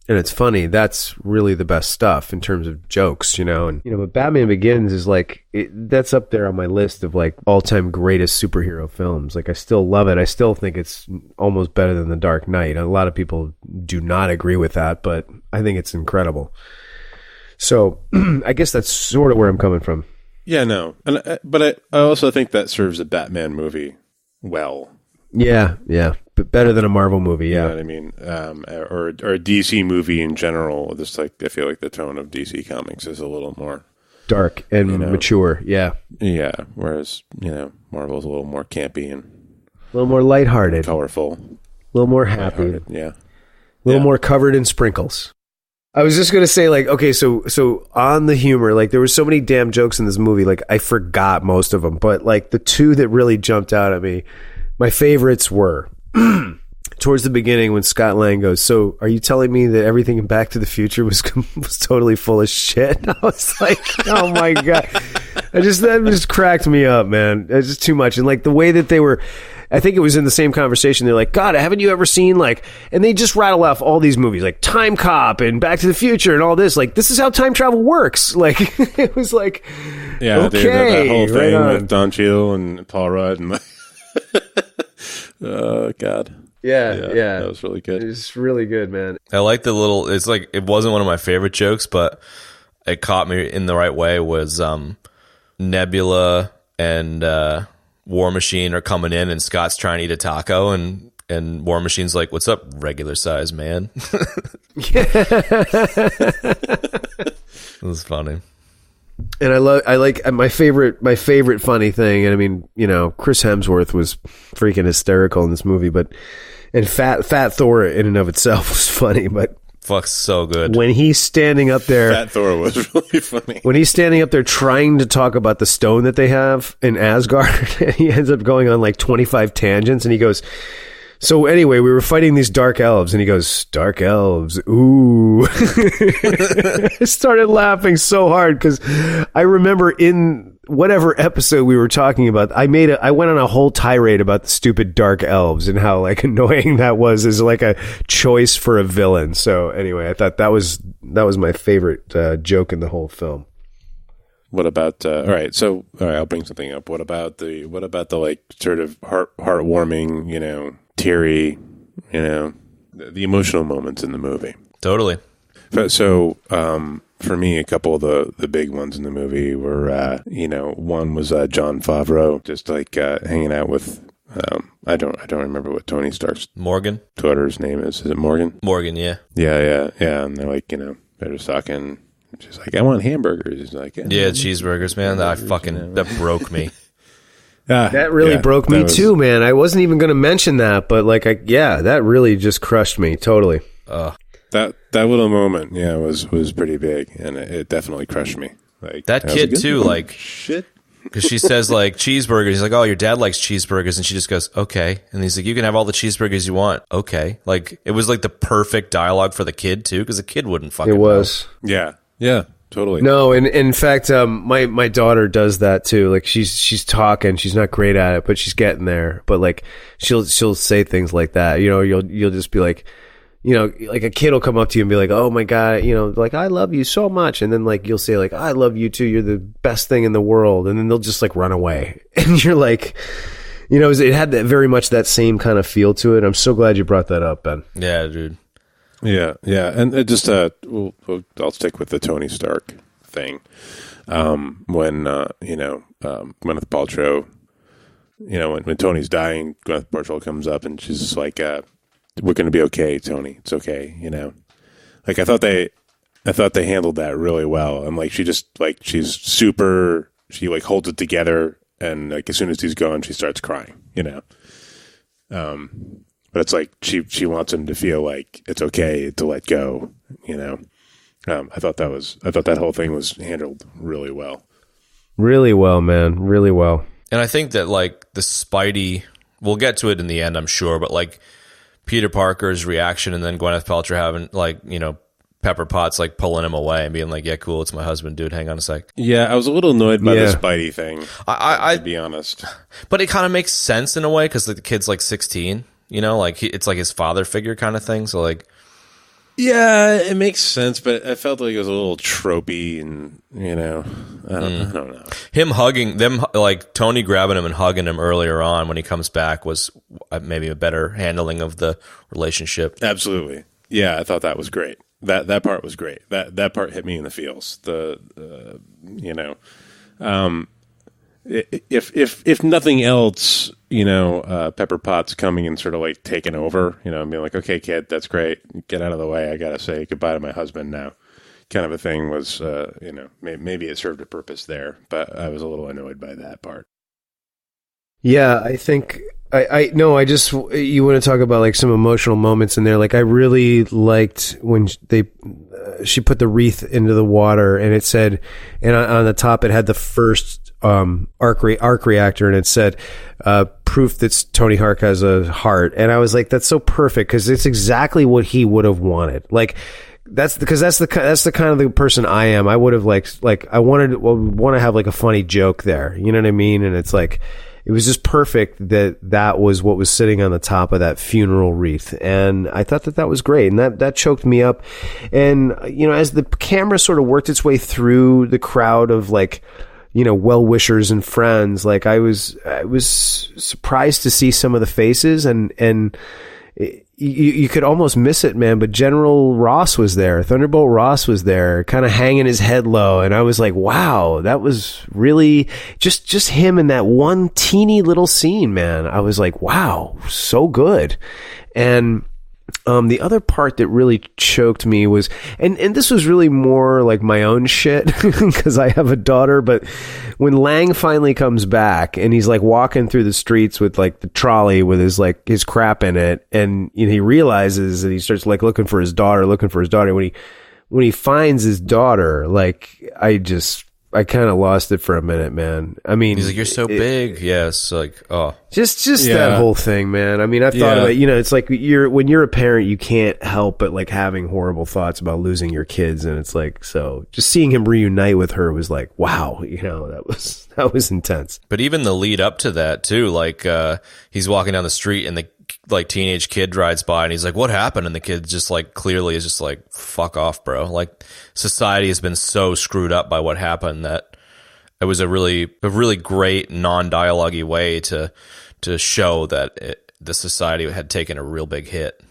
and it's funny, that's really the best stuff in terms of jokes, but Batman Begins is like, that's up there on my list of like all-time greatest superhero films. Like I still love it. I still think it's almost better than The Dark Knight. A lot of people do not agree with that, but I think it's incredible. So I guess that's sort of where I'm coming from. Yeah, no. But I also think that serves a Batman movie well. Yeah. But better than a Marvel movie, yeah. You know what I mean? Or a DC movie in general. Just like I feel like the tone of DC Comics is a little more dark and mature, yeah. Yeah, whereas, Marvel's a little more campy and a little more lighthearted. Colorful. A little more happy. Yeah. A little more covered in sprinkles. I was just going to say, like, okay, so on the humor, like, there were so many damn jokes in this movie, like, I forgot most of them, but, like, the two that really jumped out at me, my favorites were towards the beginning when Scott Lang goes, so are you telling me that everything in Back to the Future was totally full of shit? I was like, oh my God. That just cracked me up, man. It's just too much. And like the way that they were, I think it was in the same conversation. They're like, God, haven't you ever seen like, and they just rattle off all these movies like Time Cop and Back to the Future and all this. Like, this is how time travel works. Like, it was like, yeah, okay, that whole thing right with Don Cheadle and Paul Rudd and like, oh God. Yeah. That was really good. It's really good, man. I like the little, it's like, it wasn't one of my favorite jokes, but it caught me in the right way was Nebula and War Machine are coming in and Scott's trying to eat a taco and War Machine's like, what's up, regular size man? It was funny. And I like my favorite funny thing, and I mean, Chris Hemsworth was freaking hysterical in this movie, and Fat Thor in and of itself was funny, but fuck's so good. When he's standing up there, Fat Thor was really funny. When he's standing up there trying to talk about the stone that they have in Asgard, and he ends up going on like 25 tangents, and he goes, so anyway, we were fighting these dark elves, and he goes, dark elves, ooh. I started laughing so hard because I remember in whatever episode we were talking about, I went on a whole tirade about the stupid dark elves and how like annoying that was as like a choice for a villain. So anyway, I thought that was my favorite joke in the whole film. What about all right, I'll bring something up. What about the like sort of heartwarming, teary, the emotional moments in the movie? Totally. For me, a couple of the big ones in the movie were, one was Jon Favreau, just like hanging out with. I don't remember what Tony Stark's Morgan daughter's name is. Is it Morgan? Morgan, yeah. Yeah. And they're like, they're just talking. She's like, I want hamburgers. He's like, yeah, cheeseburgers, man. That broke me. That really broke me too, man. I wasn't even going to mention that, but that really just crushed me totally. That little moment, was pretty big, and it definitely crushed me. Like that kid too, like shit. Because she says like cheeseburgers. He's like, oh, your dad likes cheeseburgers, and she just goes, okay. And he's like, you can have all the cheeseburgers you want, okay. Like it was like the perfect dialogue for the kid too, because the kid wouldn't fucking. It was, yeah, totally. No, and in fact, my daughter does that too. Like she's talking, she's not great at it, but she's getting there. But like she'll say things like that. You'll just be like. Like a kid will come up to you and be like, oh my God, like, I love you so much. And then like, you'll say like, I love you too. You're the best thing in the world. And then they'll just like run away. And you're like, it had that very much that same kind of feel to it. I'm so glad you brought that up, Ben. Yeah, dude. Yeah. And it just, I'll stick with the Tony Stark thing. When, Gwyneth Paltrow, when Tony's dying, Gwyneth Paltrow comes up and she's just like, we're going to be okay, Tony. It's okay, Like I thought they handled that really well. And like she's super. She like holds it together, and like as soon as he's gone, she starts crying. But it's like she wants him to feel like it's okay to let go. I thought that whole thing was handled really well. Really well, man. Really well. And I think that like the Spidey, we'll get to it in the end, I'm sure, but like. Peter Parker's reaction and then Gwyneth Paltrow having like, Pepper Potts like pulling him away and being like, yeah, cool, it's my husband, dude, hang on a sec. Yeah, I was a little annoyed by the Spidey thing, to be honest. But it kind of makes sense in a way because like, the kid's like 16, like it's like his father figure kind of thing. So like... Yeah, it makes sense, but I felt like it was a little tropey and, I don't know. Him hugging them, like Tony grabbing him and hugging him earlier on when he comes back was maybe a better handling of the relationship. Absolutely. Yeah, I thought that was great. That part was great. That part hit me in the feels. If nothing else, Pepper Potts coming and sort of like taking over, and being like, okay, kid, that's great. Get out of the way. I got to say goodbye to my husband now. Kind of a thing was, maybe it served a purpose there, but I was a little annoyed by that part. Yeah, I think you want to talk about like some emotional moments in there. Like I really liked when she put the wreath into the water and it said, and on the top it had the first arc reactor and it said proof that Tony Stark has a heart. And I was like, that's so perfect because it's exactly what he would have wanted. Like that's the kind of the person I am. I would have like I want to have like a funny joke there. You know what I mean? And it's like. It was just perfect that was what was sitting on the top of that funeral wreath. And I thought that was great. And that choked me up. And, as the camera sort of worked its way through the crowd of like, well-wishers and friends, like I was surprised to see some of the faces and you could almost miss it, man. But General Ross was there. Thunderbolt Ross was there, kind of hanging his head low. And I was like, wow, that was really just him in that one teeny little scene, man. I was like, wow, so good. And the other part that really choked me was, and this was really more like my own shit because I have a daughter, but when Lang finally comes back and he's like walking through the streets with like the trolley with his crap in it, and he realizes that he starts like looking for his daughter. When he finds his daughter, like I kind of lost it for a minute, man. I mean, he's like, "You're so big." Yes, like, oh, just that whole thing, man. I mean, I've thought about, it's like when you're a parent, you can't help but like having horrible thoughts about losing your kids, and it's like, so just seeing him reunite with her was like, wow, that was intense. But even the lead up to that too, like he's walking down the street and the like teenage kid rides by and he's like, what happened? And the kid just like clearly is just like, fuck off, bro. Like society has been so screwed up by what happened that it was a really great non-dialogue-y way to show that the society had taken a real big hit.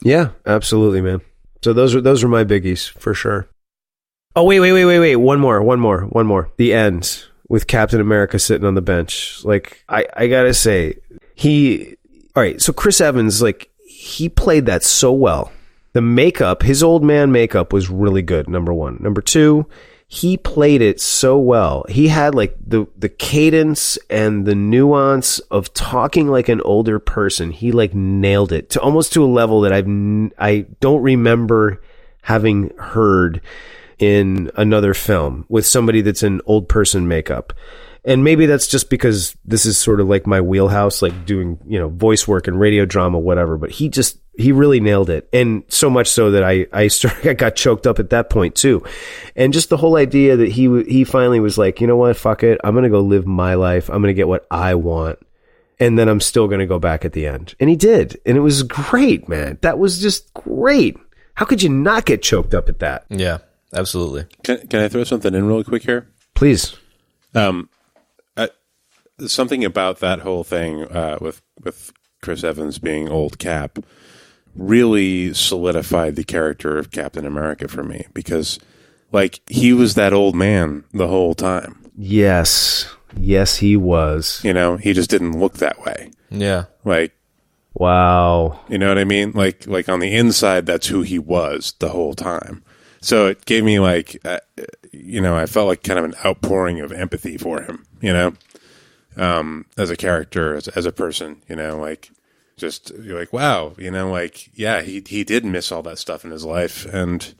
Yeah, absolutely, man. So those are my biggies for sure. Oh, wait. One more. The end with Captain America sitting on the bench. Like, I gotta say, all right, so Chris Evans, like, he played that so well. The makeup, his old man makeup was really good, number one. Number two, he played it so well. He had like the cadence and the nuance of talking like an older person. He like nailed it to almost to a level that I don't remember having heard in another film with somebody that's in old person makeup. And maybe that's just because this is sort of like my wheelhouse, like doing, voice work and radio drama, whatever. But he really nailed it. And so much so that I got choked up at that point too. And just the whole idea that he finally was like, you know what, fuck it. I'm going to go live my life. I'm going to get what I want. And then I'm still going to go back at the end. And he did. And it was great, man. That was just great. How could you not get choked up at that? Yeah, absolutely. Can I throw something in really quick here? Please. Something about that whole thing with Chris Evans being old Cap really solidified the character of Captain America for me, because like he was that old man the whole time. Yes, he was. He just didn't look that way. Yeah. Like, wow. You know what I mean? Like on the inside, that's who he was the whole time. So it gave me like, I felt like kind of an outpouring of empathy for him, as a character, as a person, like just you're like, wow, yeah, he did miss all that stuff in his life. And,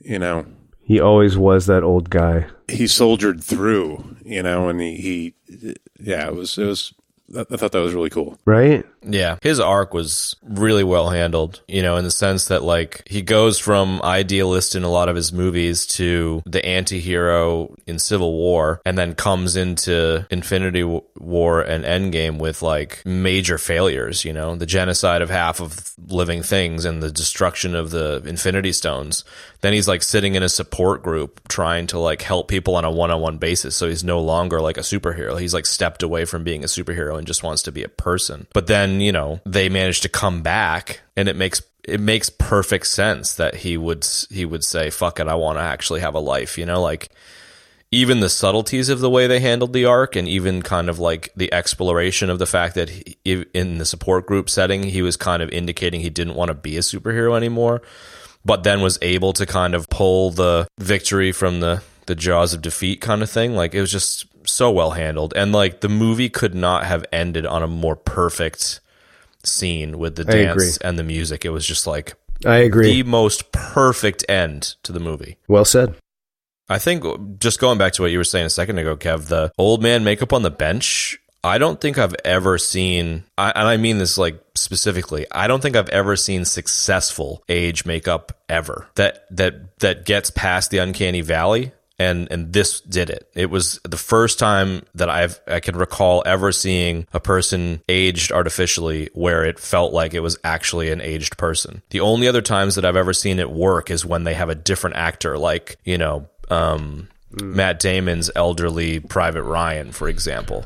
he always was that old guy. He soldiered through, and it was, I thought that was really cool. Right? Yeah. His arc was really well handled, in the sense that, like, he goes from idealist in a lot of his movies to the anti-hero in Civil War, and then comes into Infinity War and Endgame with, like, major failures, the genocide of half of living things and the destruction of the Infinity Stones. Then he's, like, sitting in a support group trying to, like, help people on a one-on-one basis, so he's no longer, like, a superhero. He's, like, stepped away from being a superhero and just wants to be a person. But then, they managed to come back, and it makes perfect sense that he would say, fuck it, I want to actually have a life, like even the subtleties of the way they handled the arc, and even kind of like the exploration of the fact that in the support group setting, he was kind of indicating he didn't want to be a superhero anymore, but then was able to kind of pull the victory from the jaws of defeat kind of thing. Like, it was just so well handled. And like, the movie could not have ended on a more perfect scene with the dance and the music. It was just like, I agree, the most perfect end to the movie. Well said. I think, just going back to what you were saying a second ago, Kev, the old man makeup on the bench, I don't think I've ever seen, and I mean this like specifically, I don't think I've ever seen successful age makeup ever that gets past the uncanny valley. And this did it. It was the first time that I can recall ever seeing a person aged artificially where it felt like it was actually an aged person. The only other times that I've ever seen it work is when they have a different actor, like, Matt Damon's elderly Private Ryan, for example.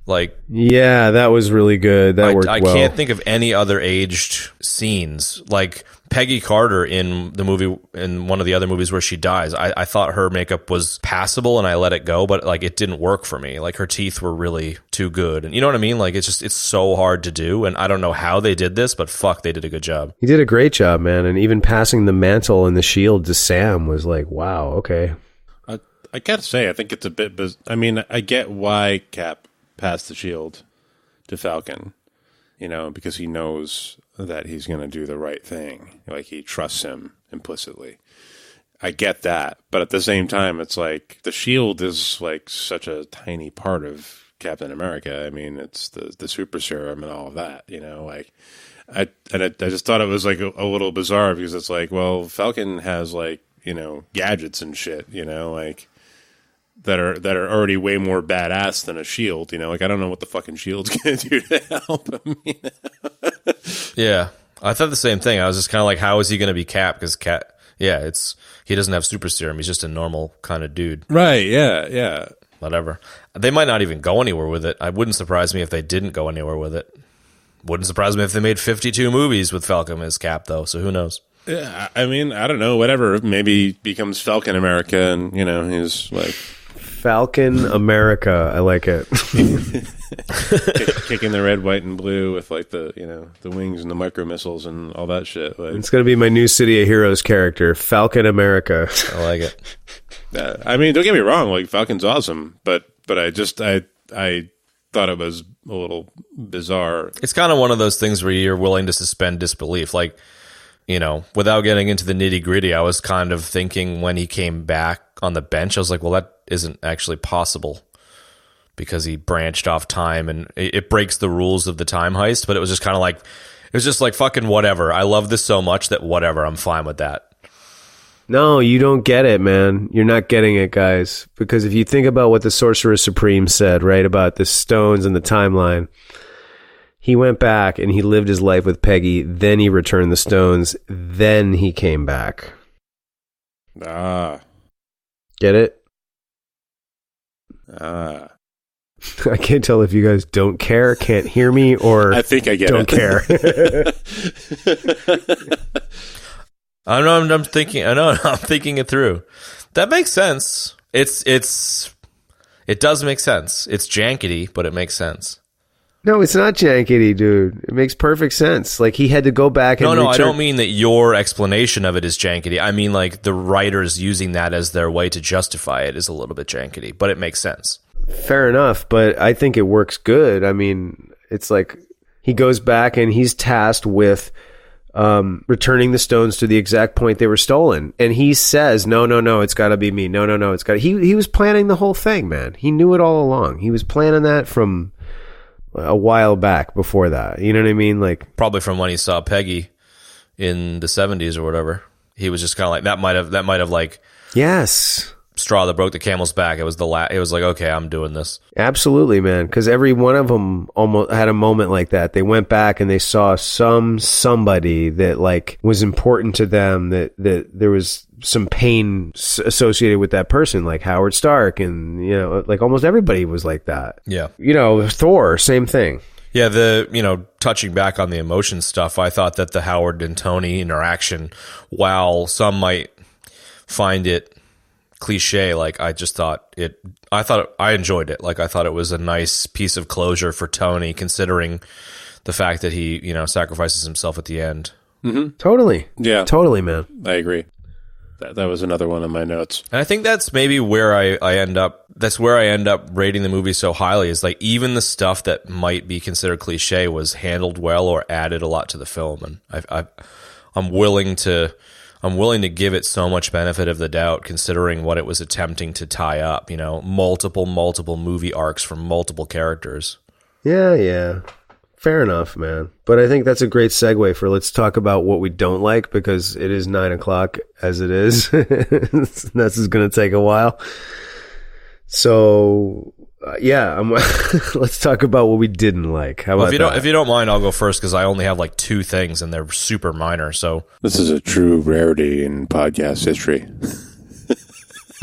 Like, yeah, that was really good. That worked well. I can't think of any other aged scenes. Like Peggy Carter in the movie, in one of the other movies where she dies, I thought her makeup was passable and I let it go, but like it didn't work for me. Like her teeth were really too good. And you know what I mean? Like it's so hard to do. And I don't know how they did this, but fuck, they did a good job. He did a great job, man. And even passing the mantle and the shield to Sam was like, wow, okay. I gotta say, I think it's a bit, I get why Cap passed the shield to Falcon, because he knows that he's going to do the right thing. Like, he trusts him implicitly. I get that. But at the same time, it's like the shield is like such a tiny part of Captain America. I mean, it's the super serum and all of that, like, I just thought it was like a little bizarre, because it's like, well, Falcon has like, gadgets and shit, like, that are already way more badass than a shield, like, I don't know what the fucking shield's gonna do to help him. Yeah, I thought the same thing. I was just kind of like, how is he gonna be Cap? Because Cap, yeah, he doesn't have super serum. He's just a normal kind of dude, right? Yeah. Whatever. They might not even go anywhere with it. I wouldn't surprise me if they didn't go anywhere with it. Wouldn't surprise me if they made 52 movies with Falcon as Cap, though. So who knows? Yeah, I mean, I don't know, whatever. Maybe he becomes Falcon America and, he's like... Falcon America. I like it. Kicking the red, white, and blue with like the wings and the micro missiles and all that shit. Like, it's going to be my new City of Heroes character, Falcon America. I like it. I mean, don't get me wrong. Like Falcon's awesome, but I thought it was a little bizarre. It's kind of one of those things where you're willing to suspend disbelief. Like, without getting into the nitty gritty, I was kind of thinking when he came back on the bench, I was like, well, that isn't actually possible because he branched off time and it breaks the rules of the time heist. But it was just kind of like, it was just like fucking whatever. I love this so much that whatever, I'm fine with that. No, you don't get it, man. You're not getting it, guys. Because if you think about what the Sorcerer Supreme said, right, about the stones and the timeline, he went back and he lived his life with Peggy, then he returned the stones, then he came back. Ah. Get it? Ah. I can't tell if you guys don't care, can't hear me, or I think I get don't care. I know. I'm thinking it through. That makes sense. It does make sense. It's jankety, but it makes sense. No, it's not jankety, dude. It makes perfect sense. Like, he had to go back and No, I don't mean that your explanation of it is jankety. I mean, like, the writers using that as their way to justify it is a little bit jankety, but it makes sense. Fair enough, but I think it works good. I mean, it's like he goes back and he's tasked with returning the stones to the exact point they were stolen. And he says, no, it's got to be me. No, it's got to... He was planning the whole thing, man. He knew it all along. He was planning that from a while back before that. You know what I mean? Like, probably from when he saw Peggy in the 70s or whatever. He was just kind of like, that might have like, yes, straw that broke the camel's back. It was it was like, okay, I'm doing this. Absolutely, man. Because every one of them almost had a moment like that. They went back and they saw somebody that like was important to them, that there was some pain associated with that person, like Howard Stark, and like almost everybody was like that. Yeah. Thor, same thing. Yeah, touching back on the emotion stuff, I thought that the Howard and Tony interaction, while some might find it cliche, like I enjoyed it. Like, I thought it was a nice piece of closure for Tony, considering the fact that he, sacrifices himself at the end. Mm-hmm. Totally. Yeah. Totally, man. I agree. That was another one of my notes. And I think that's maybe where I end up. That's where I end up rating the movie so highly, is like even the stuff that might be considered cliche was handled well or added a lot to the film. And I'm willing to give it so much benefit of the doubt, considering what it was attempting to tie up, multiple movie arcs from multiple characters. Yeah. Fair enough, man. But I think that's a great segue for let's talk about what we don't like, because it is 9:00 as it is. This is going to take a while. So, let's talk about what we didn't like. How about that? If you don't mind, I'll go first, because I only have like 2 things and they're super minor. So this is a true rarity in podcast history.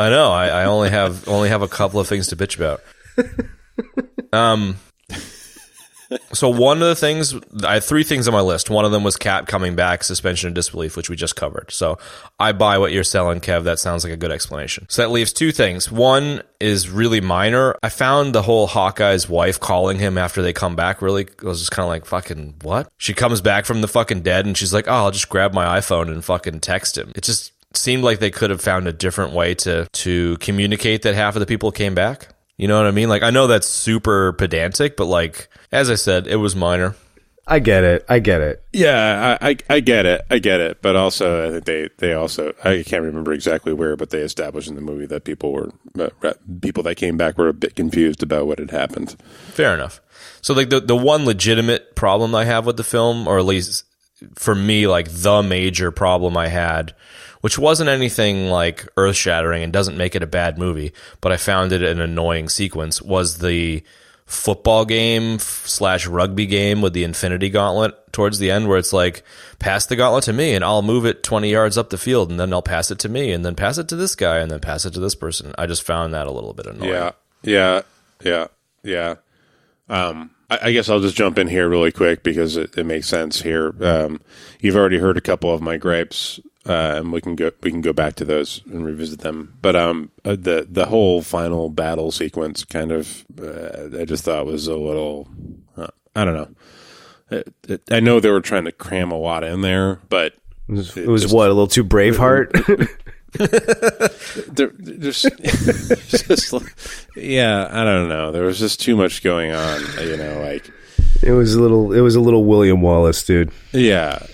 I know. I only have a couple of things to bitch about. So one of the things, I have 3 things on my list. One of them was Cap coming back, suspension of disbelief, which we just covered. So I buy what you're selling, Kev. That sounds like a good explanation. So that leaves 2 things. One is really minor. I found the whole Hawkeye's wife calling him after they come back really, I was just kind of like, fucking what? She comes back from the fucking dead and she's like, oh, I'll just grab my iPhone and fucking text him. It just seemed like they could have found a different way to communicate that half of the people came back. You know what I mean? Like, I know that's super pedantic, but like, as I said, it was minor. I get it. Yeah, I get it. But also, I think they also, I can't remember exactly where, but they established in the movie that people that came back were a bit confused about what had happened. Fair enough. So like the one legitimate problem I have with the film, or at least for me, like the major problem I had, which wasn't anything like earth-shattering and doesn't make it a bad movie, but I found it an annoying sequence, was the football game / rugby game with the Infinity Gauntlet towards the end, where it's like, pass the gauntlet to me and I'll move it 20 yards up the field, and then I'll pass it to me, and then pass it to this guy, and then pass it to this person. I just found that a little bit annoying. Yeah. I guess I'll just jump in here really quick because it makes sense here. You've already heard a couple of my gripes, and we can go back to those and revisit them. But the whole final battle sequence kind of I just thought was a little I don't know. I know they were trying to cram a lot in there, but it was just, what, a little too Braveheart. there's just yeah, I don't know. There was just too much going on, like it was a little William Wallace, dude. Yeah,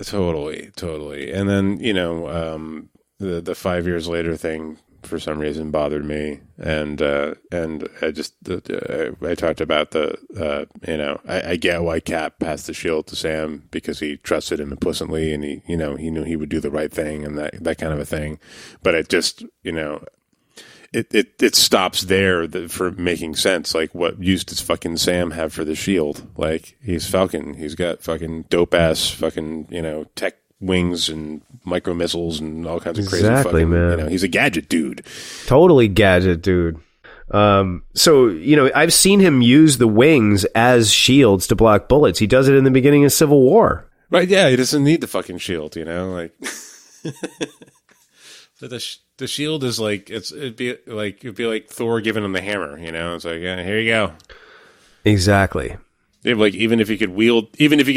totally. And then the 5 years later thing for some reason bothered me, and I just I talked about I get why Cap passed the shield to Sam because he trusted him implicitly, and he knew he would do the right thing and that kind of a thing, but it just it stops there for making sense. Like, what use does fucking Sam have for the shield? Like, he's Falcon, he's got fucking dope ass fucking tech wings and micro missiles and all kinds of crazy fucking, man. He's a gadget dude. Totally gadget dude. So, I've seen him use the wings as shields to block bullets. He does it in the beginning of Civil War. Right, yeah, he doesn't need the fucking shield, like the shield is like it'd be like Thor giving him the hammer, It's like, yeah, here you go. Exactly. Yeah, like even if he could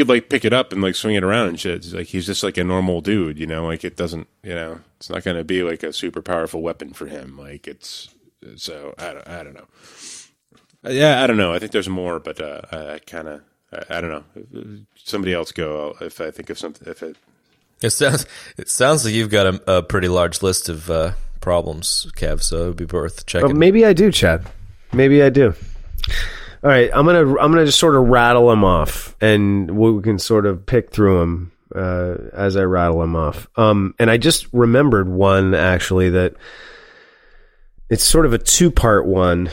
like pick it up and like swing it around and shit, it's like he's just like a normal dude, like it doesn't, it's not going to be like a super powerful weapon for him. Like it's so I don't know. Yeah, I don't know. I think there's more, but I don't know. Somebody else go if I think of something. It sounds like you've got a pretty large list of problems, Kev. So it would be worth checking. Maybe I do, Chad. Maybe I do. All right, I'm gonna just sort of rattle them off, and we can sort of pick through them as I rattle them off. And I just remembered one actually that it's sort of a two-part one.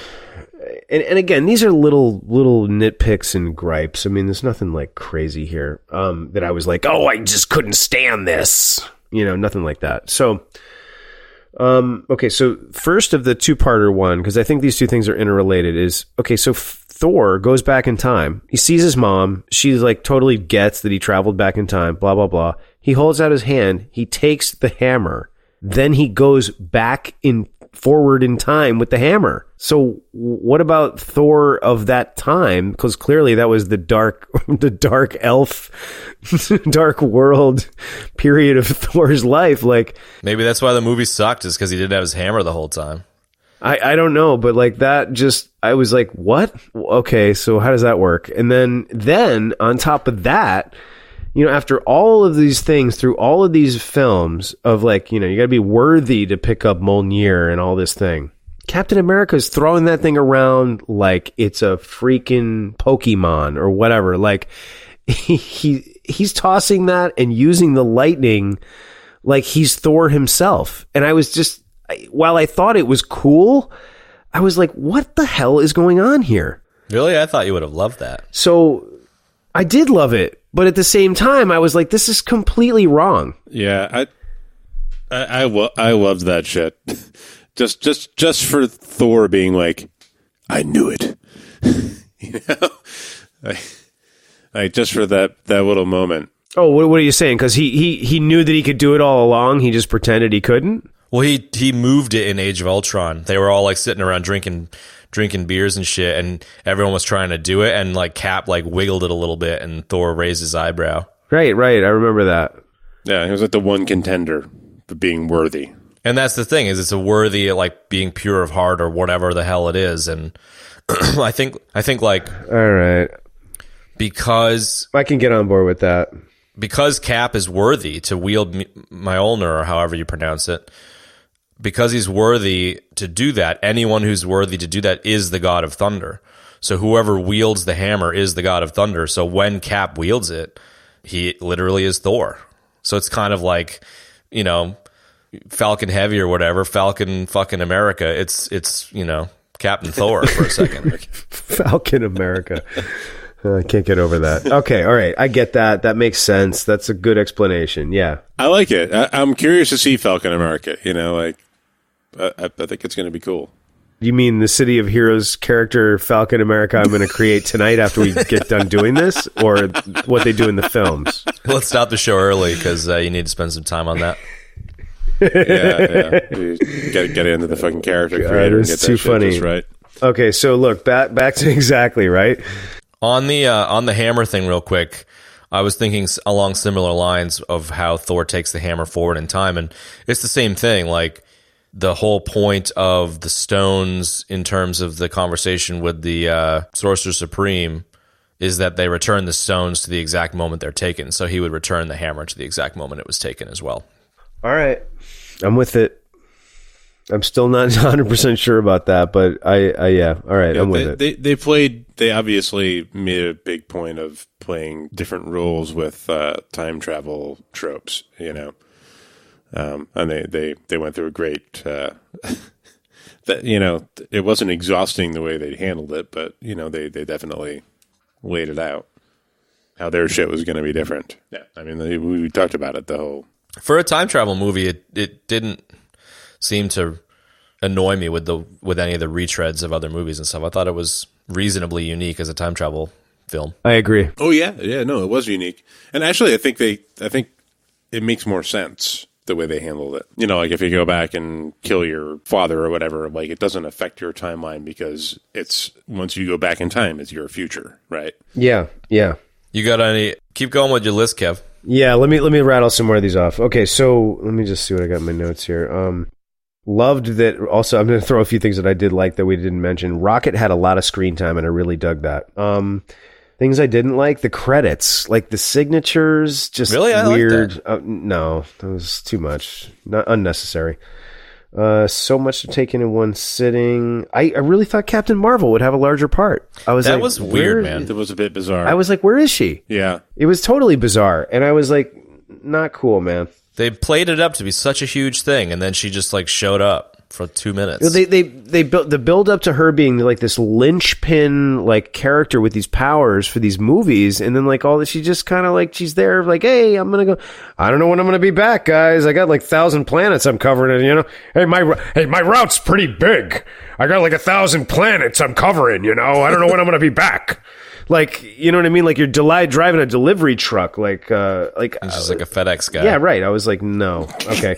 And again, these are little nitpicks and gripes. I mean, there's nothing like crazy here that I was like, oh, I just couldn't stand this. Nothing like that. So, okay, so first of the two-parter one, because I think these two things are interrelated, is, okay, so Thor goes back in time. He sees his mom. She's like totally gets that he traveled back in time, blah, blah, blah. He holds out his hand. He takes the hammer. Then he goes back forward in time with the hammer. So what about Thor of that time? Because clearly that was the dark elf, dark world period of Thor's life. Like, maybe that's why the movie sucked, is because he didn't have his hammer the whole time. I don't know, but like that just, I was like, what? Okay, so how does that work? And then on top of that, after all of these things, through all of these films of like, you got to be worthy to pick up Mjolnir and all this thing. Captain America's throwing that thing around like it's a freaking Pokemon or whatever. Like he's tossing that and using the lightning like he's Thor himself. And I was just, while I thought it was cool, I was like, what the hell is going on here? Really? I thought you would have loved that. So I did love it. But at the same time, I was like, this is completely wrong. Yeah, I loved that shit. just for Thor being like, I knew it. Like just for that little moment. Oh, what are you saying? Because he knew that he could do it all along. He just pretended he couldn't. Well, he moved it in Age of Ultron. They were all like sitting around drinking beers and shit, and everyone was trying to do it, and like Cap like wiggled it a little bit, and Thor raised his eyebrow. Right. I remember that. Yeah, he was like the one contender for being worthy. And that's the thing, is it's a worthy, like being pure of heart or whatever the hell it is. And I think like, all right, because I can get on board with that, because Cap is worthy to wield Mjolnir, or however you pronounce it. Because he's worthy to do that, anyone who's worthy to do that is the God of Thunder. So whoever wields the hammer is the God of Thunder. So when Cap wields it, he literally is Thor. So it's kind of like, Falcon Heavy or whatever, Falcon fucking America. It's Captain Thor for a second. Falcon America. I can't get over that. Okay, all right. I get that. That makes sense. That's a good explanation. Yeah. I like it. I'm curious to see Falcon America. I think it's going to be cool. You mean the City of Heroes character Falcon America I'm going to create tonight after we get done doing this, or what they do in the films? Let's stop the show early because you need to spend some time on that. Yeah. You get into the fucking character creator and get that too shit funny. just right. Okay, so look, back to exactly, right? On the hammer thing real quick, I was thinking along similar lines of how Thor takes the hammer forward in time, and it's the same thing. Like, the whole point of the stones in terms of the conversation with the Sorcerer Supreme is that they return the stones to the exact moment they're taken. So he would return the hammer to the exact moment it was taken as well. All right. I'm with it. I'm still not 100% sure about that, but yeah. All right, I'm with it. They obviously made a big point of playing different roles with time travel tropes, you know. And they went through a great that, you know, it wasn't exhausting the way they handled it, but, you know, they definitely laid it out how their shit was going to be different. Yeah, I mean, we talked about it the whole. For a time travel movie, it didn't seem to annoy me with any of the retreads of other movies and stuff. I thought it was reasonably unique as a time travel film. I agree. Oh yeah, no, it was unique, and actually, I think it makes more sense the way they handled it. You know, like if you go back and kill your father or whatever, like it doesn't affect your timeline because it's once you go back in time, it's your future, right? Yeah. You got any? Keep going with your list, Kev. Yeah, let me rattle some more of these off. Okay, so let me just see what I got in my notes here. Loved that. Also, I'm going to throw a few things that I did like that we didn't mention. Rocket had a lot of screen time, and I really dug that. Things I didn't like, the credits, like the signatures, just really? I weird. Like that. No, that was too much. Not unnecessary. So much to take in one sitting. I really thought Captain Marvel would have a larger part. That was weird, man. It was a bit bizarre. I was like, where is she? Yeah. It was totally bizarre. And I was like, not cool, man. They played it up to be such a huge thing, and then she just like showed up for 2 minutes. They built the build up to her being like this linchpin like character with these powers for these movies, and then like all this, she just kind of like she's there like, hey, I'm gonna go. I don't know when I'm gonna be back, guys. I got like 1,000 planets I'm covering, and you know, hey, my route's pretty big. I got like 1,000 planets I'm covering. You know, I don't know when I'm gonna be back. Like, you know what I mean? Like you're driving a delivery truck, like He's just like a FedEx guy. Yeah, right. I was like, no, okay.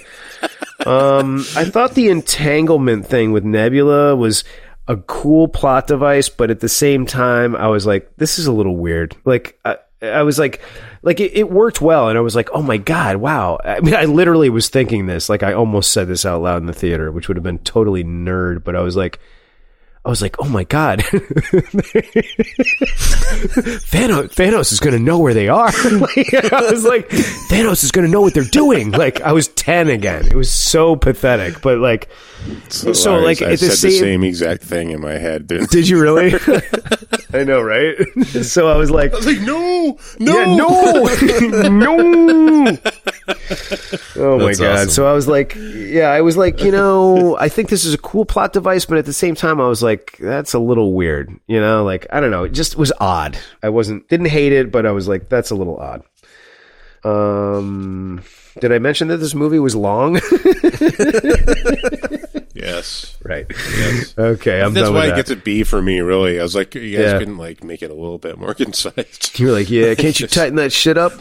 I thought the entanglement thing with Nebula was a cool plot device, but at the same time, I was like, this is a little weird. Like, I was like it worked well, and I was like, oh my god, wow. I mean, I literally was thinking this, like I almost said this out loud in the theater, which would have been totally nerd, but I was like, oh my god, Thanos is going to know where they are. Like, I was like, Thanos is going to know what they're doing. Like, I was 10 again. It was so pathetic, but like, so like I said the same exact thing in my head. Did you really? I know, right? So I was like, no. Oh my god. Awesome. So I was like, you know, I think this is a cool plot device, but at the same time I was like, that's a little weird, you know, like, I don't know, it just was odd. I didn't hate it, but I was like, that's a little odd. Did I mention that this movie was long? Yes. Right. Yes. Okay, I'm That's done why with it that. gets a B for me, really. I was like, you guys couldn't like make it a little bit more concise. You were like, yeah, can't you tighten that shit up?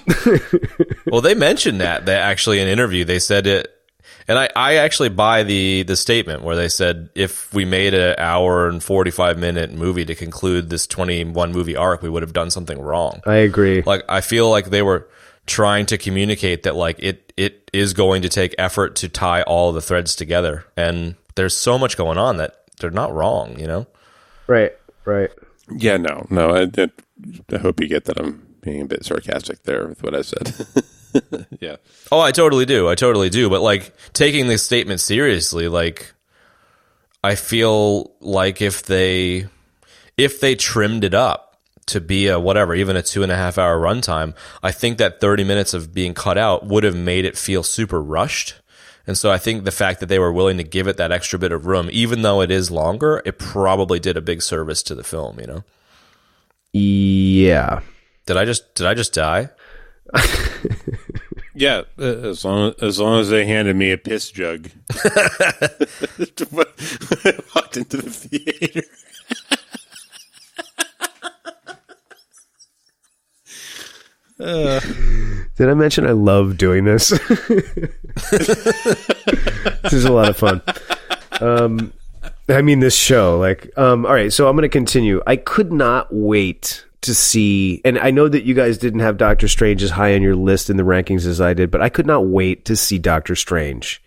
Well, they mentioned that actually in an interview. They said it, and I actually buy the statement where they said if we made an hour and 45-minute movie to conclude this 21 movie arc, we would have done something wrong. I agree. Like, I feel like they were trying to communicate that like it is going to take effort to tie all the threads together, and there's so much going on that they're not wrong, you know? Right. Yeah, no. I hope you get that I'm being a bit sarcastic there with what I said. Yeah. Oh, I totally do. But like, taking this statement seriously, like, I feel like if they trimmed it up to be a whatever, even a 2.5 hour runtime, I think that 30 minutes of being cut out would have made it feel super rushed. And so I think the fact that they were willing to give it that extra bit of room, even though it is longer, it probably did a big service to the film, you know? Yeah. Did I just die? Yeah, as long as they handed me a piss jug. I walked into the theater. Did I mention I love doing this? This is a lot of fun. I mean, this show, all right, so I'm going to continue. I could not wait to see, and I know that you guys didn't have Doctor Strange as high on your list in the rankings as I did, but I could not wait to see Doctor Strange.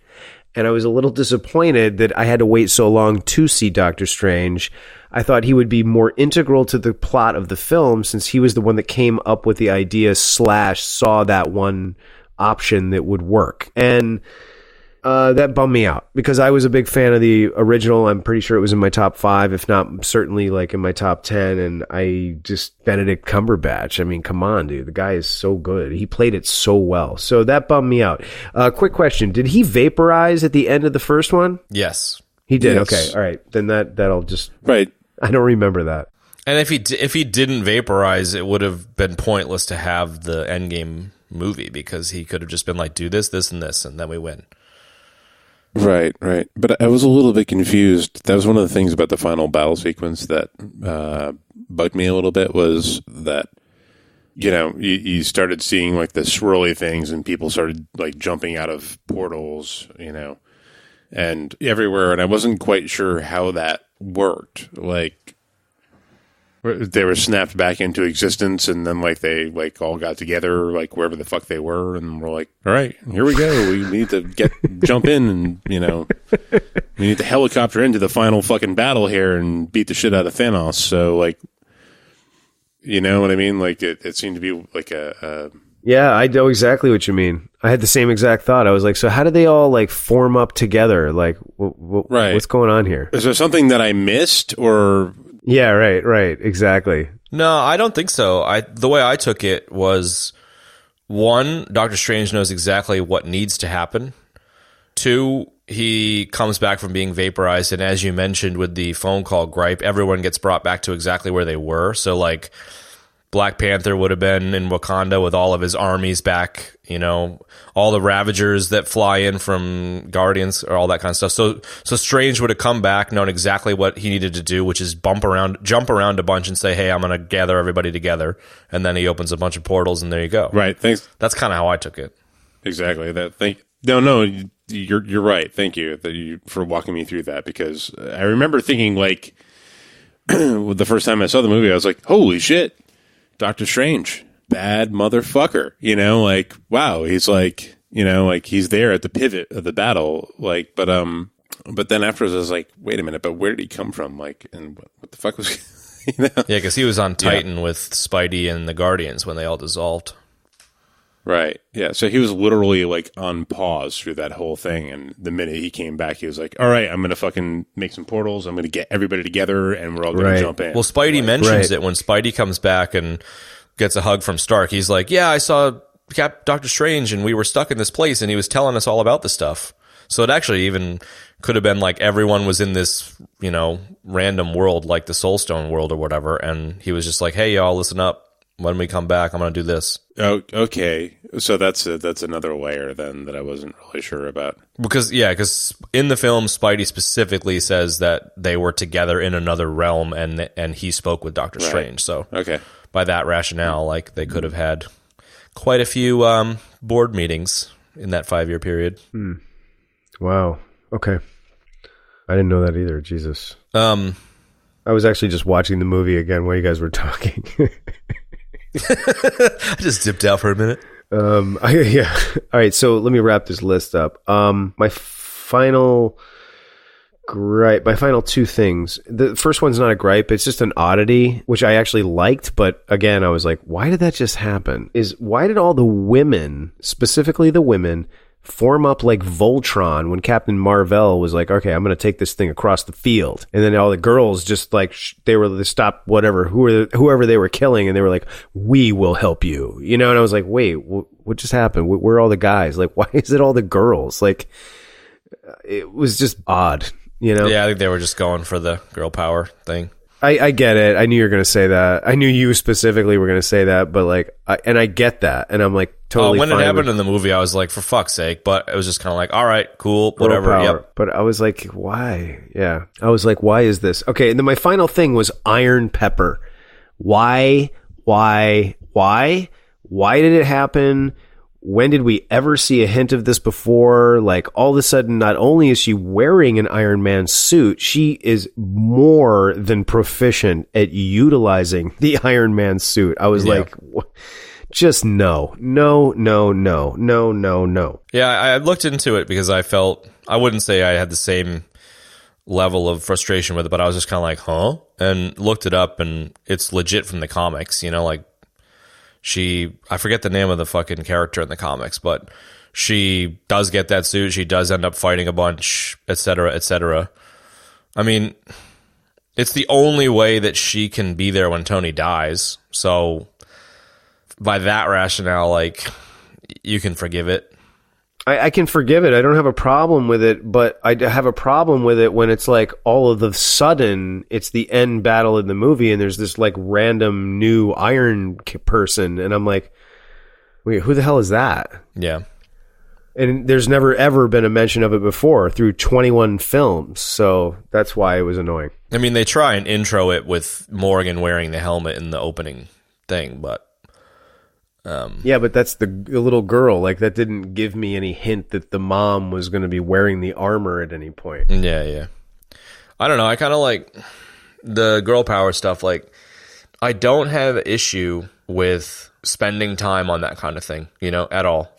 And I was a little disappointed that I had to wait so long to see Doctor Strange. I thought he would be more integral to the plot of the film since he was the one that came up with the idea / saw that one option that would work. And that bummed me out because I was a big fan of the original. I'm pretty sure it was in my top 5, if not certainly like in my top 10. And Benedict Cumberbatch. I mean, come on, dude. The guy is so good. He played it so well. So that bummed me out. Quick question. Did he vaporize at the end of the first one? Yes. He did. Yes. Okay. All right. Then that'll just... Right. I don't remember that. And if he didn't vaporize, it would have been pointless to have the Endgame movie because he could have just been like, do this, this, and this, and then we win. Right. But I was a little bit confused. That was one of the things about the final battle sequence that bugged me a little bit was that, you started seeing like the swirly things and people started like jumping out of portals, and everywhere. And I wasn't quite sure how that worked. Like they were snapped back into existence and then like they like all got together like wherever the fuck they were and we're like, all right, here we go. We need to jump in and we need to helicopter into the final fucking battle here and beat the shit out of Thanos. So like, you know what I mean? Like it seemed to be like a Yeah, I know exactly what you mean. I had the same exact thought. I was like, so how do they all like form up together? Like, right. What's going on here? Is there something that I missed or? Yeah, right. Exactly. No, I don't think so. The way I took it was, 1, Doctor Strange knows exactly what needs to happen. 2, he comes back from being vaporized, and as you mentioned with the phone call gripe, everyone gets brought back to exactly where they were. So like Black Panther would have been in Wakanda with all of his armies back, all the Ravagers that fly in from Guardians or all that kind of stuff. So Strange would have come back, known exactly what he needed to do, which is jump around a bunch and say, hey, I'm going to gather everybody together. And then he opens a bunch of portals and there you go. Right. Thanks. That's kind of how I took it. Exactly. No, you're right. Thank you for walking me through that because I remember thinking like the first time I saw the movie, I was like, holy shit. Doctor Strange, bad motherfucker, like, wow, he's like, like he's there at the pivot of the battle, like, but then afterwards I was like, wait a minute, but where did he come from? Like, and what the fuck was, Yeah, because he was on Titan with Spidey and the Guardians when they all dissolved. Right. Yeah. So he was literally like on pause through that whole thing. And the minute he came back, he was like, all right, I'm going to fucking make some portals. I'm going to get everybody together and we're all going to jump in. Well, Spidey mentions it when Spidey comes back and gets a hug from Stark. He's like, yeah, I saw Doctor Strange and we were stuck in this place and he was telling us all about the stuff. So it actually even could have been like everyone was in this, random world like the Soulstone world or whatever. And he was just like, hey, y'all, listen up. When we come back, I'm going to do this. Oh, okay. So that's another layer then that I wasn't really sure about. Because in the film, Spidey specifically says that they were together in another realm, and he spoke with Doctor Strange. So okay, by that rationale, like they could have had quite a few board meetings in that 5-year period. Wow. Okay. I didn't know that either. Jesus. I was actually just watching the movie again while you guys were talking. I just dipped out for a minute. Yeah. All right. So let me wrap this list up. My final 2 things. The first one's not a gripe. It's just an oddity, which I actually liked. But again, I was like, why did that just happen? Why did all the women, specifically the women, form up like Voltron when Captain Marvel was like, okay, I'm going to take this thing across the field. And then all the girls just like, they stopped whoever they were killing. And they were like, we will help you, And I was like, wait, what just happened? Where are all the guys? Like, why is it all the girls? Like, it was just odd, Yeah, I think they were just going for the girl power thing. I get it. I knew you were going to say that. I knew you specifically were going to say that, but like, I get that, and I'm like totally. When fine it happened with in the movie, I was like, for fuck's sake! But it was just kind of like, all right, cool, girl whatever. power. Yep. But I was like, why? Yeah, I was like, why is this? Okay, and then my final thing was Iron Pepper. Why? Why did it happen? When did we ever see a hint of this before? Like, all of a sudden, not only is she wearing an Iron Man suit, she is more than proficient at utilizing the Iron Man suit. I was like, just no. Yeah, I looked into it because I wouldn't say I had the same level of frustration with it, but I was just kind of like, huh? And looked it up, and it's legit from the comics, like, I forget the name of the fucking character in the comics, but she does get that suit. She does end up fighting a bunch, etc., etc. I mean, it's the only way that she can be there when Tony dies. So by that rationale, like, you can forgive it. I can forgive it. I don't have a problem with it, but I have a problem with it when it's like all of a sudden it's the end battle in the movie and there's this like random new Iron person, and I'm like, wait, who the hell is that? Yeah. And there's never ever been a mention of it before through 21 films, so that's why it was annoying. I mean, they try and intro it with Morgan wearing the helmet in the opening thing, but yeah, but that's the little girl. Like, that didn't give me any hint that the mom was going to be wearing the armor at any point. Yeah. I don't know. I kind of like the girl power stuff. Like, I don't have an issue with spending time on that kind of thing, at all.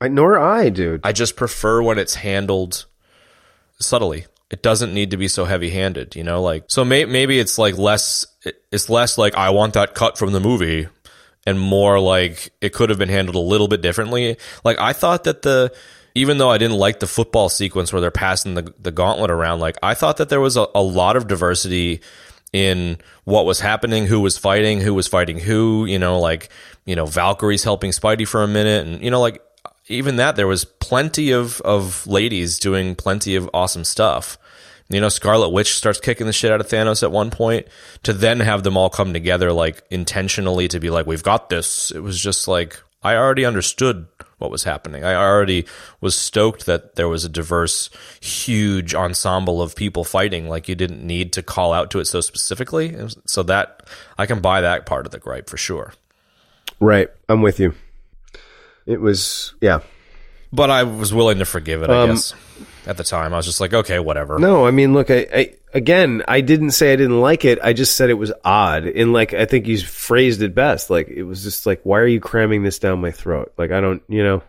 Nor I, dude. I just prefer when it's handled subtly. It doesn't need to be so heavy-handed, like, so maybe it's like it's less like, I want that cut from the movie, and more like it could have been handled a little bit differently. Like, I thought that even though I didn't like the football sequence where they're passing the gauntlet around, like, I thought that there was a lot of diversity in what was happening, who was fighting who, Valkyrie's helping Spidey for a minute. And, like, even that, there was plenty of ladies doing plenty of awesome stuff. Scarlet Witch starts kicking the shit out of Thanos at one point, to then have them all come together, like, intentionally to be like, we've got this. It was just like, I already understood what was happening. I already was stoked that there was a diverse, huge ensemble of people fighting. Like, you didn't need to call out to it so specifically. So that, I can buy that part of the gripe for sure. Right. I'm with you. It was, yeah. But I was willing to forgive it, I guess. At the time, I was just like, okay, whatever. No, I mean, look, I didn't say I didn't like it. I just said it was odd. And, like, I think you phrased it best. Like, it was just like, why are you cramming this down my throat? Like, I don't know,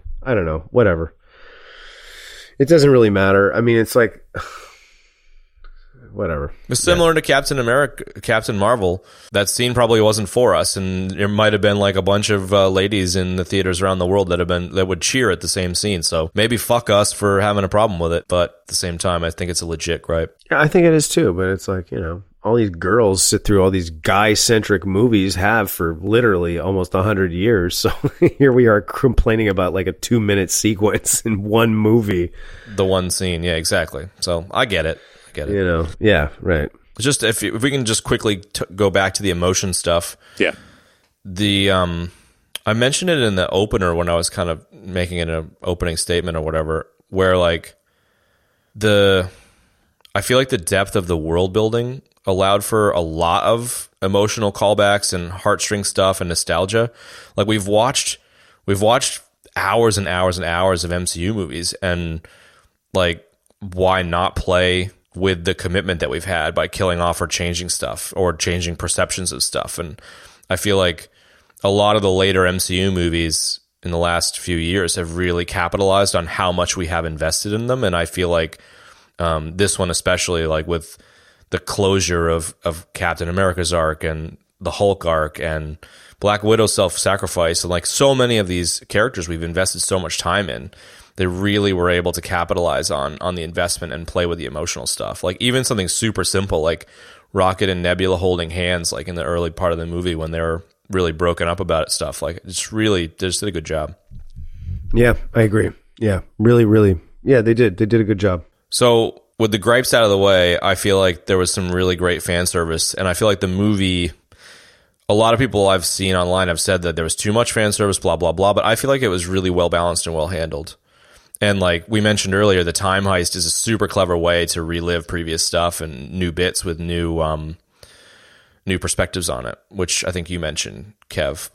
whatever. It doesn't really matter. I mean, it's like, whatever. It's similar to Captain Marvel. That scene probably wasn't for us, and there might have been like a bunch of ladies in the theaters around the world that would cheer at the same scene. So maybe fuck us for having a problem with it, but at the same time, I think it's a legit gripe. Yeah, I think it is too. But it's like, all these girls sit through all these guy-centric movies, have for literally almost 100 years. So here we are complaining about like a 2-minute sequence in one movie. The one scene, yeah, exactly. So I get it. Yeah, right. Just if we can just quickly go back to the emotion stuff. Yeah. I mentioned it in the opener when I was kind of making an opening statement or whatever, where like I feel like the depth of the world building allowed for a lot of emotional callbacks and heartstring stuff and nostalgia. Like, we've watched hours and hours and hours of MCU movies, and like, why not play with the commitment that we've had by killing off or changing stuff or changing perceptions of stuff? And I feel like a lot of the later MCU movies in the last few years have really capitalized on how much we have invested in them. And I feel like this one, especially, like with the closure of Captain America's arc and the Hulk arc and Black Widow's self-sacrifice, and like so many of these characters we've invested so much time in, they really were able to capitalize on the investment and play with the emotional stuff. Like, even something super simple like Rocket and Nebula holding hands, like in the early part of the movie when they were really broken up about it, stuff. Like, they just did a good job. Yeah, I agree. Yeah, really, really. Yeah, they did a good job. So with the gripes out of the way, I feel like there was some really great fan service, and I feel like the movie, a lot of people I've seen online have said that there was too much fan service, blah, blah, blah, but I feel like it was really well balanced and well handled. And like we mentioned earlier, the time heist is a super clever way to relive previous stuff and new bits with new perspectives on it, which I think you mentioned, Kev.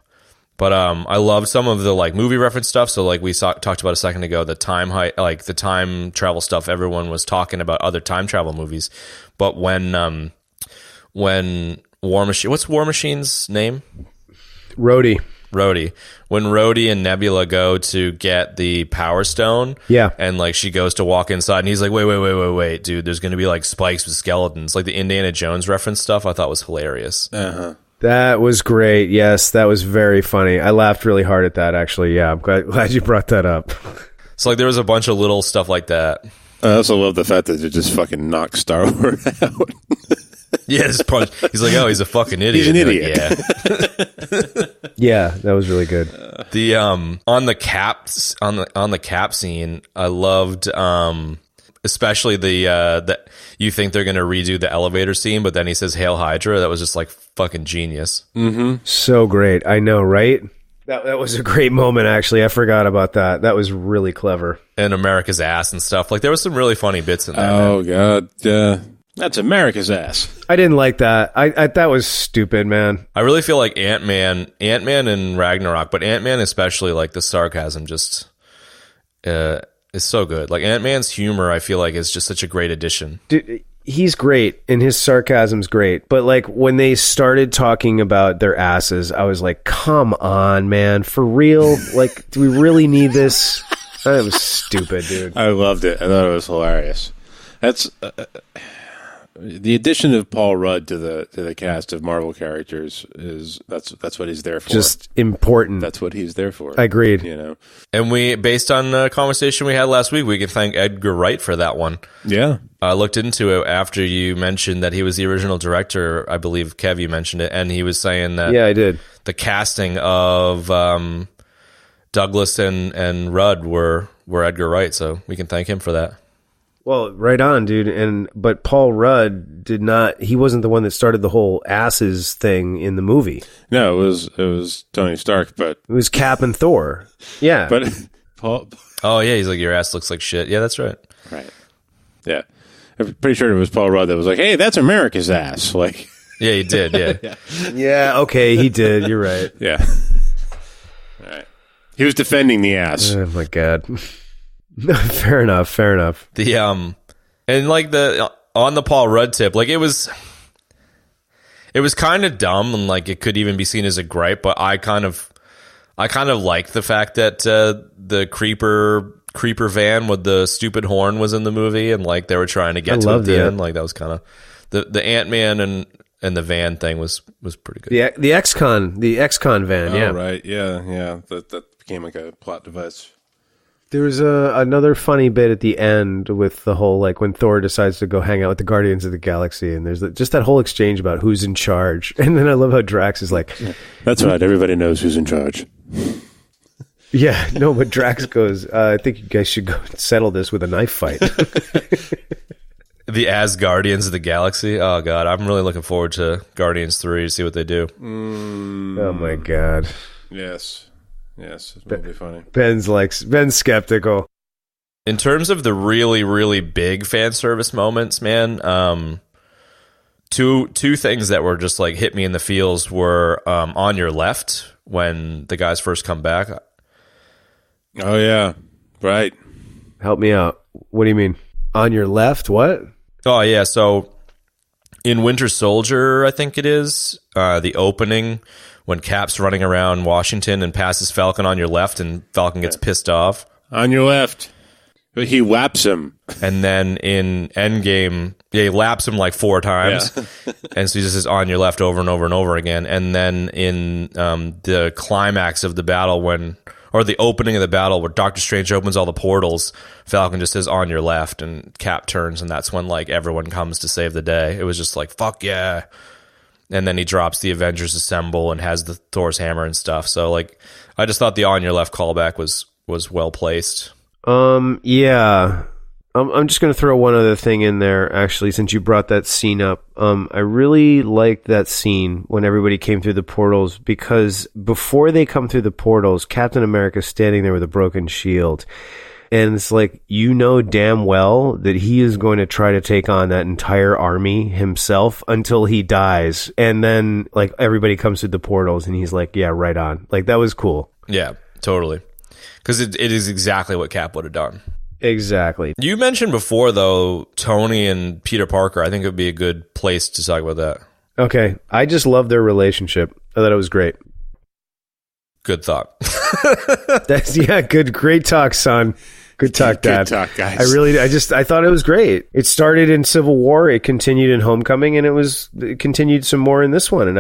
But I love some of the like movie reference stuff. So like we talked about a second ago, the the time travel stuff. Everyone was talking about other time travel movies, but when War Machine, what's War Machine's name? Rhodey. When Rhodey and Nebula go to get the Power Stone, and like she goes to walk inside, and he's like, wait, dude, there's going to be like spikes with skeletons, like the Indiana Jones reference stuff. I thought was hilarious. That was great. Yes, that was very funny. I laughed really hard at that, actually. Yeah, I'm glad you brought that up. So like there was a bunch of little stuff like that. I also love the fact that they just fucking knocked Star-Lord out. Yeah, he's like, oh, he's a fucking idiot. He's an idiot. Like, yeah, that was really good. The on the cap scene, I loved especially the you think they're gonna redo the elevator scene, but then he says Hail Hydra. That was just like fucking genius. So great. I know, right? That was a great moment, actually. I forgot about that. That was really clever. And America's ass and stuff. Like there was some really funny bits in there. Oh god, yeah. That's America's ass. I didn't like that. I that was stupid, man. I really feel like Ant-Man and Ragnarok, but Ant-Man especially, like the sarcasm just is so good. Like Ant-Man's humor, I feel like is just such a great addition. Dude, he's great and his sarcasm's great. But like when they started talking about their asses, I was like, come on, man. For real? Like, do we really need this? That was stupid, dude. I loved it. I thought it was hilarious. That's the addition of Paul Rudd to the cast of Marvel characters that's what he's there for. Just important. That's what he's there for. Agreed. You know, and we, based on the conversation we had last week, we can thank Edgar Wright for that one. Yeah, I looked into it after you mentioned that he was the original director. I believe Kev, you mentioned it, and he was saying that. Yeah, I did. The casting of Douglas and Rudd were Edgar Wright, so we can thank him for that. Well, right on, dude. But Paul Rudd he wasn't the one that started the whole asses thing in the movie. No, it was Tony Stark, but it was Cap and Thor. Yeah. But Paul. Oh yeah, he's like, your ass looks like shit. Yeah, that's right. Right. Yeah. I'm pretty sure it was Paul Rudd that was like, hey, that's America's ass. Like, yeah, he did. Yeah. Yeah, okay, he did. You're right. Yeah. All right. He was defending the ass. Oh my god. Fair enough. The and like on the Paul Rudd tip, like it was kind of dumb, and like it could even be seen as a gripe, but I kind of like the fact that the creeper van with the stupid horn was in the movie, and like they were trying to get to it then. Like that was kind of the Ant-Man and the van thing was pretty good. The ex-con van. Yeah. Right. Yeah. That became like a plot device. There was another funny bit at the end with the whole, like, when Thor decides to go hang out with the Guardians of the Galaxy, and there's just that whole exchange about who's in charge. And then I love how Drax is like... That's right, everybody knows who's in charge. Yeah, no, but Drax goes, I think you guys should go settle this with a knife fight. The Asgardians of the Galaxy? Oh, God, I'm really looking forward to Guardians 3 to see what they do. Oh, my God. Yes, it'll be funny. Ben's skeptical. In terms of the really, really big fan service moments, man, two things that were just like hit me in the feels were on your left when the guys first come back. Oh yeah, right. Help me out. What do you mean? On your left? What? Oh yeah. So in Winter Soldier, I think it is the opening. When Cap's running around Washington and passes Falcon on your left, and Falcon gets pissed off. On your left. But he whaps him. And then in Endgame, he laps him like 4 times. Yeah. And so he just says on your left over and over and over again. And then in the climax of the battle or the opening of the battle where Doctor Strange opens all the portals, Falcon just says on your left, and Cap turns, and that's when like everyone comes to save the day. It was just like, fuck yeah. And then he drops the Avengers Assemble and has the Thor's hammer and stuff. So like, I just thought the on your left callback was well placed. Yeah. I'm just going to throw one other thing in there, actually, since you brought that scene up. I really liked that scene when everybody came through the portals, because before they come through the portals, Captain America's standing there with a broken shield. And it's like, you know damn well that he is going to try to take on that entire army himself until he dies. And then, like, everybody comes through the portals, and he's like, yeah, right on. Like, that was cool. Yeah, totally. Because it is exactly what Cap would have done. Exactly. You mentioned before, though, Tony and Peter Parker. I think it would be a good place to talk about that. Okay. I just love their relationship. I thought it was great. Good thought. Good. Great talk, son. Good talk, Dad. Good talk, guys. I thought it was great. It started in Civil War, it continued in Homecoming, and it continued some more in this one. And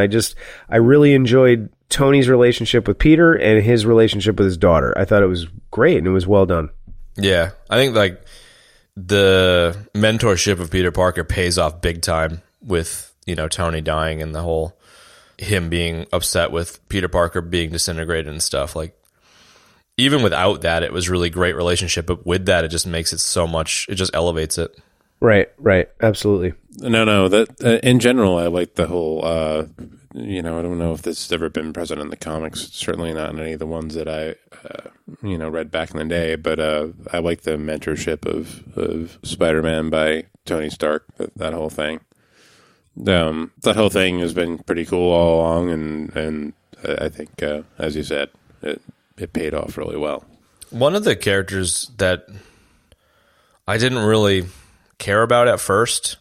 I really enjoyed Tony's relationship with Peter and his relationship with his daughter. I thought it was great, and it was well done. Yeah, I think like the mentorship of Peter Parker pays off big time with, Tony dying and the whole him being upset with Peter Parker being disintegrated and stuff. Like, even without that, it was really great relationship. But with that, it just makes it so much. It just elevates it. Right. Absolutely. No. That in general, I like the whole. I don't know if this has ever been present in the comics. Certainly not in any of the ones that I, read back in the day. But I like the mentorship of Spider-Man by Tony Stark. That whole thing. That whole thing has been pretty cool all along, and I think, as you said, it paid off really well. One of the characters that I didn't really care about at first,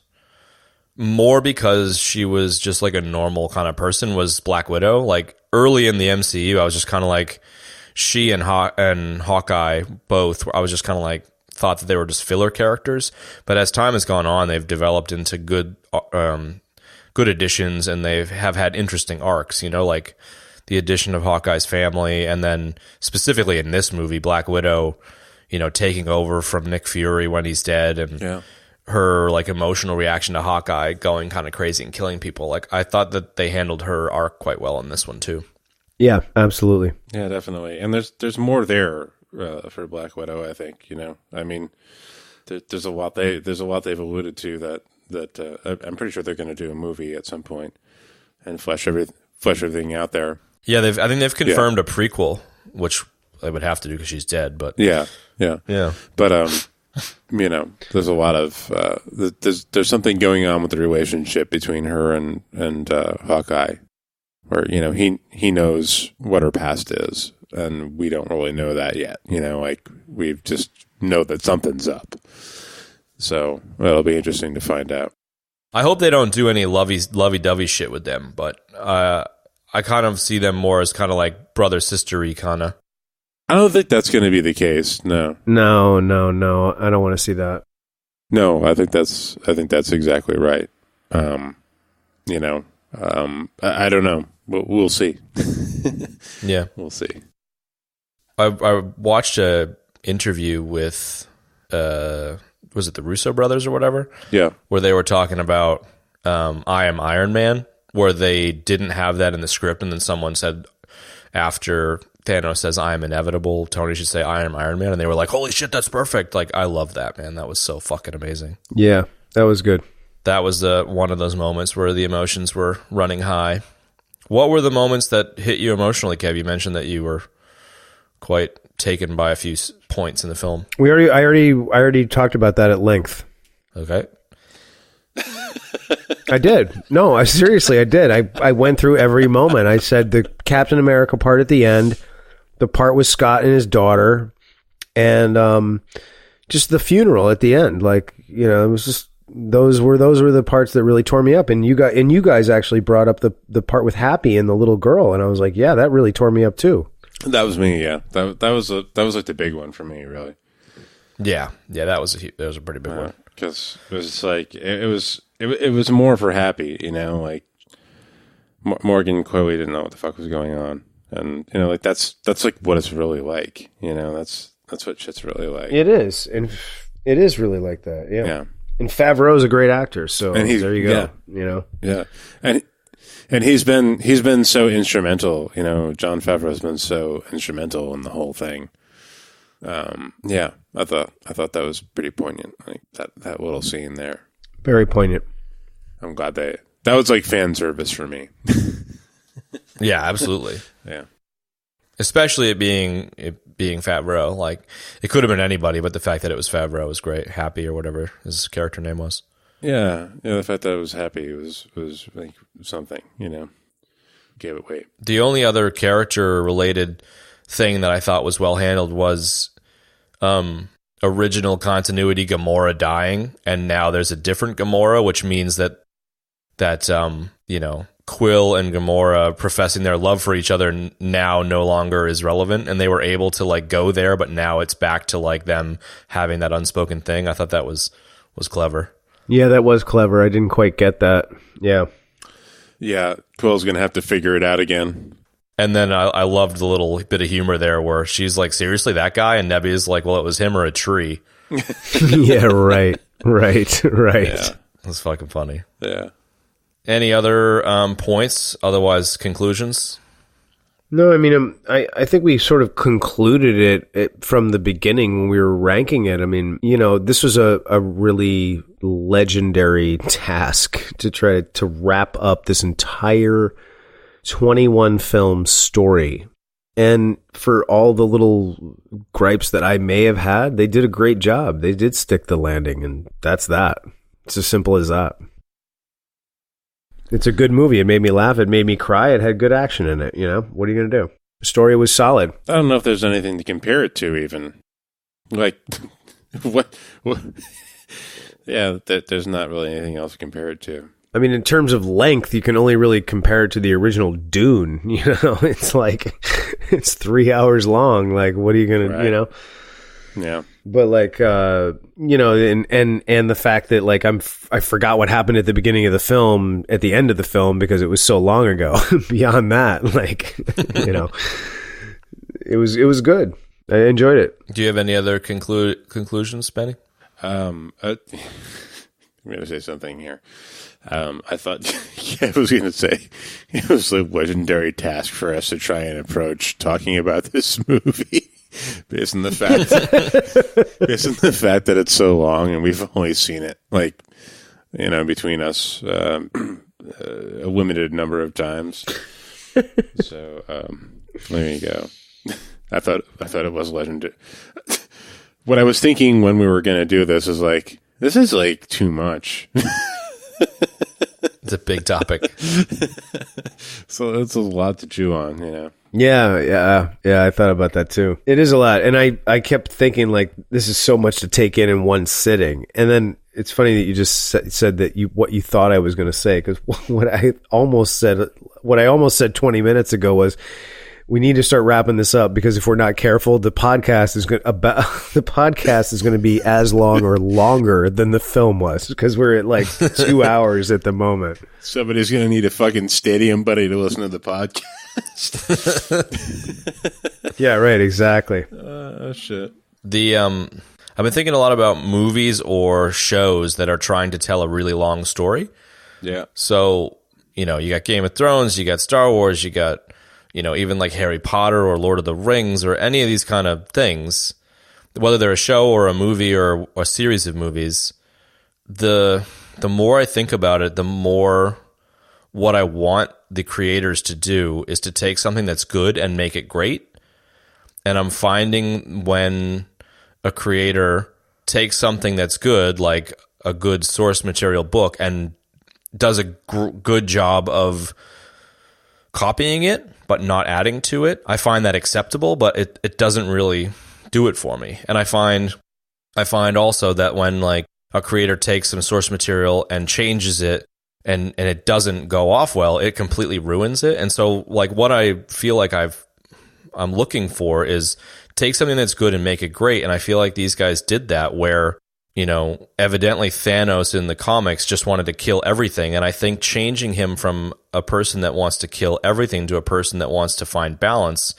more because she was just like a normal kind of person, was Black Widow. Like, early in the MCU, I was just kind of like, she and Hawkeye both, I was just kind of like, thought that they were just filler characters. But as time has gone on, they've developed into good additions, and they have had interesting arcs, like the addition of Hawkeye's family, and then specifically in this movie, Black Widow, taking over from Nick Fury when he's dead, and her like emotional reaction to Hawkeye going kind of crazy and killing people. Like, I thought that they handled her arc quite well in this one too. Yeah, absolutely. Yeah, definitely. And there's more there for Black Widow, I think. I mean, there's a lot they've alluded to that I'm pretty sure they're going to do a movie at some point and flesh everything out there. Yeah, I think they've confirmed a prequel, which they would have to do because she's dead. But yeah. But there's a lot of there's something going on with the relationship between her and Hawkeye, where he knows what her past is, and we don't really know that yet. Like, we just know that something's up. So it'll be interesting to find out. I hope they don't do any lovey-dovey shit with them, but I kind of see them more as kind of like brother-sister-y kind of. I don't think that's going to be the case. No. I don't want to see that. No, I think that's exactly right. I don't know. We'll see. Yeah, we'll see. I watched a interview with was it the Russo brothers or whatever? Yeah, where they were talking about I Am Iron Man, where they didn't have that in the script, and then someone said after Thanos says I am inevitable, Tony should say I am Iron Man, and they were like, holy shit, that's perfect. Like, I love that, man. That was so fucking amazing. Yeah, that was good. That was one of those moments where the emotions were running high. What were the moments that hit you emotionally, Kev? You mentioned that you were quite taken by a few points in the film. I already talked about that at length. Okay. I did. No, I did. I went through every moment. I said the Captain America part at the end, the part with Scott and his daughter, and just the funeral at the end. Like, it was just those were the parts that really tore me up. And you guys actually brought up the part with Happy and the little girl, and I was like, yeah, that really tore me up too. That was me. Yeah, that was like the big one for me, really. Yeah, that was a pretty big one, because it was like it was more for Happy, like Morgan and Chloe didn't know what the fuck was going on, and like that's like what it's really like, that's what shit's really like. It is, and it is really like that. Yeah. And Favreau's a great actor, so there you go. Yeah, and he's been so instrumental. Jon Favreau's been so instrumental in the whole thing. Yeah, I thought that was pretty poignant. Like that little scene there. Very poignant. I'm glad that was like fan service for me. Yeah, absolutely. Yeah. Especially it being Favreau. Like, it could have been anybody, but the fact that it was Favreau was great. Happy or whatever his character name was. Yeah. The fact that I was happy was like something, gave it weight. The only other character-related thing that I thought was well handled was original continuity Gamora dying, and now there's a different Gamora, which means that Quill and Gamora professing their love for each other now no longer is relevant, and they were able to like go there, but now it's back to like them having that unspoken thing. I thought that was clever. Yeah, that was clever. I didn't quite get that. Yeah, Quill's gonna have to figure it out again. And then I loved the little bit of humor there where she's like, seriously, that guy? And Nebby's like, well, it was him or a tree. Yeah, right. Yeah. That's fucking funny. Yeah. Any other points? Otherwise, conclusions? No, I mean, I think we sort of concluded it from the beginning when we were ranking it. I mean, this was a really legendary task to try to wrap up this entire 21 film story. And for all the little gripes that I may have had, they did a great job. They did stick the landing, and that's that. It's as simple as that. It's a good movie. It made me laugh. It made me cry. It had good action in it. What are you going to do? The story was solid. I don't know if there's anything to compare it to, even. Like, what? Yeah, there's not really anything else to compare it to. I mean, in terms of length, you can only really compare it to the original Dune. It's like, it's 3 hours long. Like, what are you going to, Yeah. But like, and the fact that like I forgot what happened at the beginning of the film, at the end of the film, because it was so long ago. Beyond that, like, it was good. I enjoyed it. Do you have any other conclusions, Benny? I'm going to say something here. I thought I was going to say it was a legendary task for us to try and approach talking about this movie. Based on the fact that it's so long and we've only seen it like between us a limited number of times. So there you go. I thought it was legendary. What I was thinking when we were going to do this is like, this is like too much. It's a big topic. So it's a lot to chew on, Yeah, I thought about that too. It is a lot. And I kept thinking like, this is so much to take in one sitting. And then it's funny that you just said that what you thought I was going to say, because what I almost said 20 minutes ago was, we need to start wrapping this up, because if we're not careful, the podcast is going to be as long or longer than the film was, because we're at like 2 hours at the moment. Somebody's going to need a fucking stadium buddy to listen to the podcast. Yeah, right. Exactly. Shit. I've been thinking a lot about movies or shows that are trying to tell a really long story. Yeah. So, you got Game of Thrones, you got Star Wars, you got, even like Harry Potter or Lord of the Rings or any of these kind of things, whether they're a show or a movie or a series of movies, the more I think about it, the more what I want the creators to do is to take something that's good and make it great. And I'm finding when a creator takes something that's good, like a good source material book, and does a good job of copying it, but not adding to it, I find that acceptable, but it doesn't really do it for me. And I find also that when like a creator takes some source material and changes it and it doesn't go off well, it completely ruins it. And so like what I feel like I'm looking for is take something that's good and make it great. And I feel like these guys did that, where, evidently Thanos in the comics just wanted to kill everything. And I think changing him from a person that wants to kill everything to a person that wants to find balance,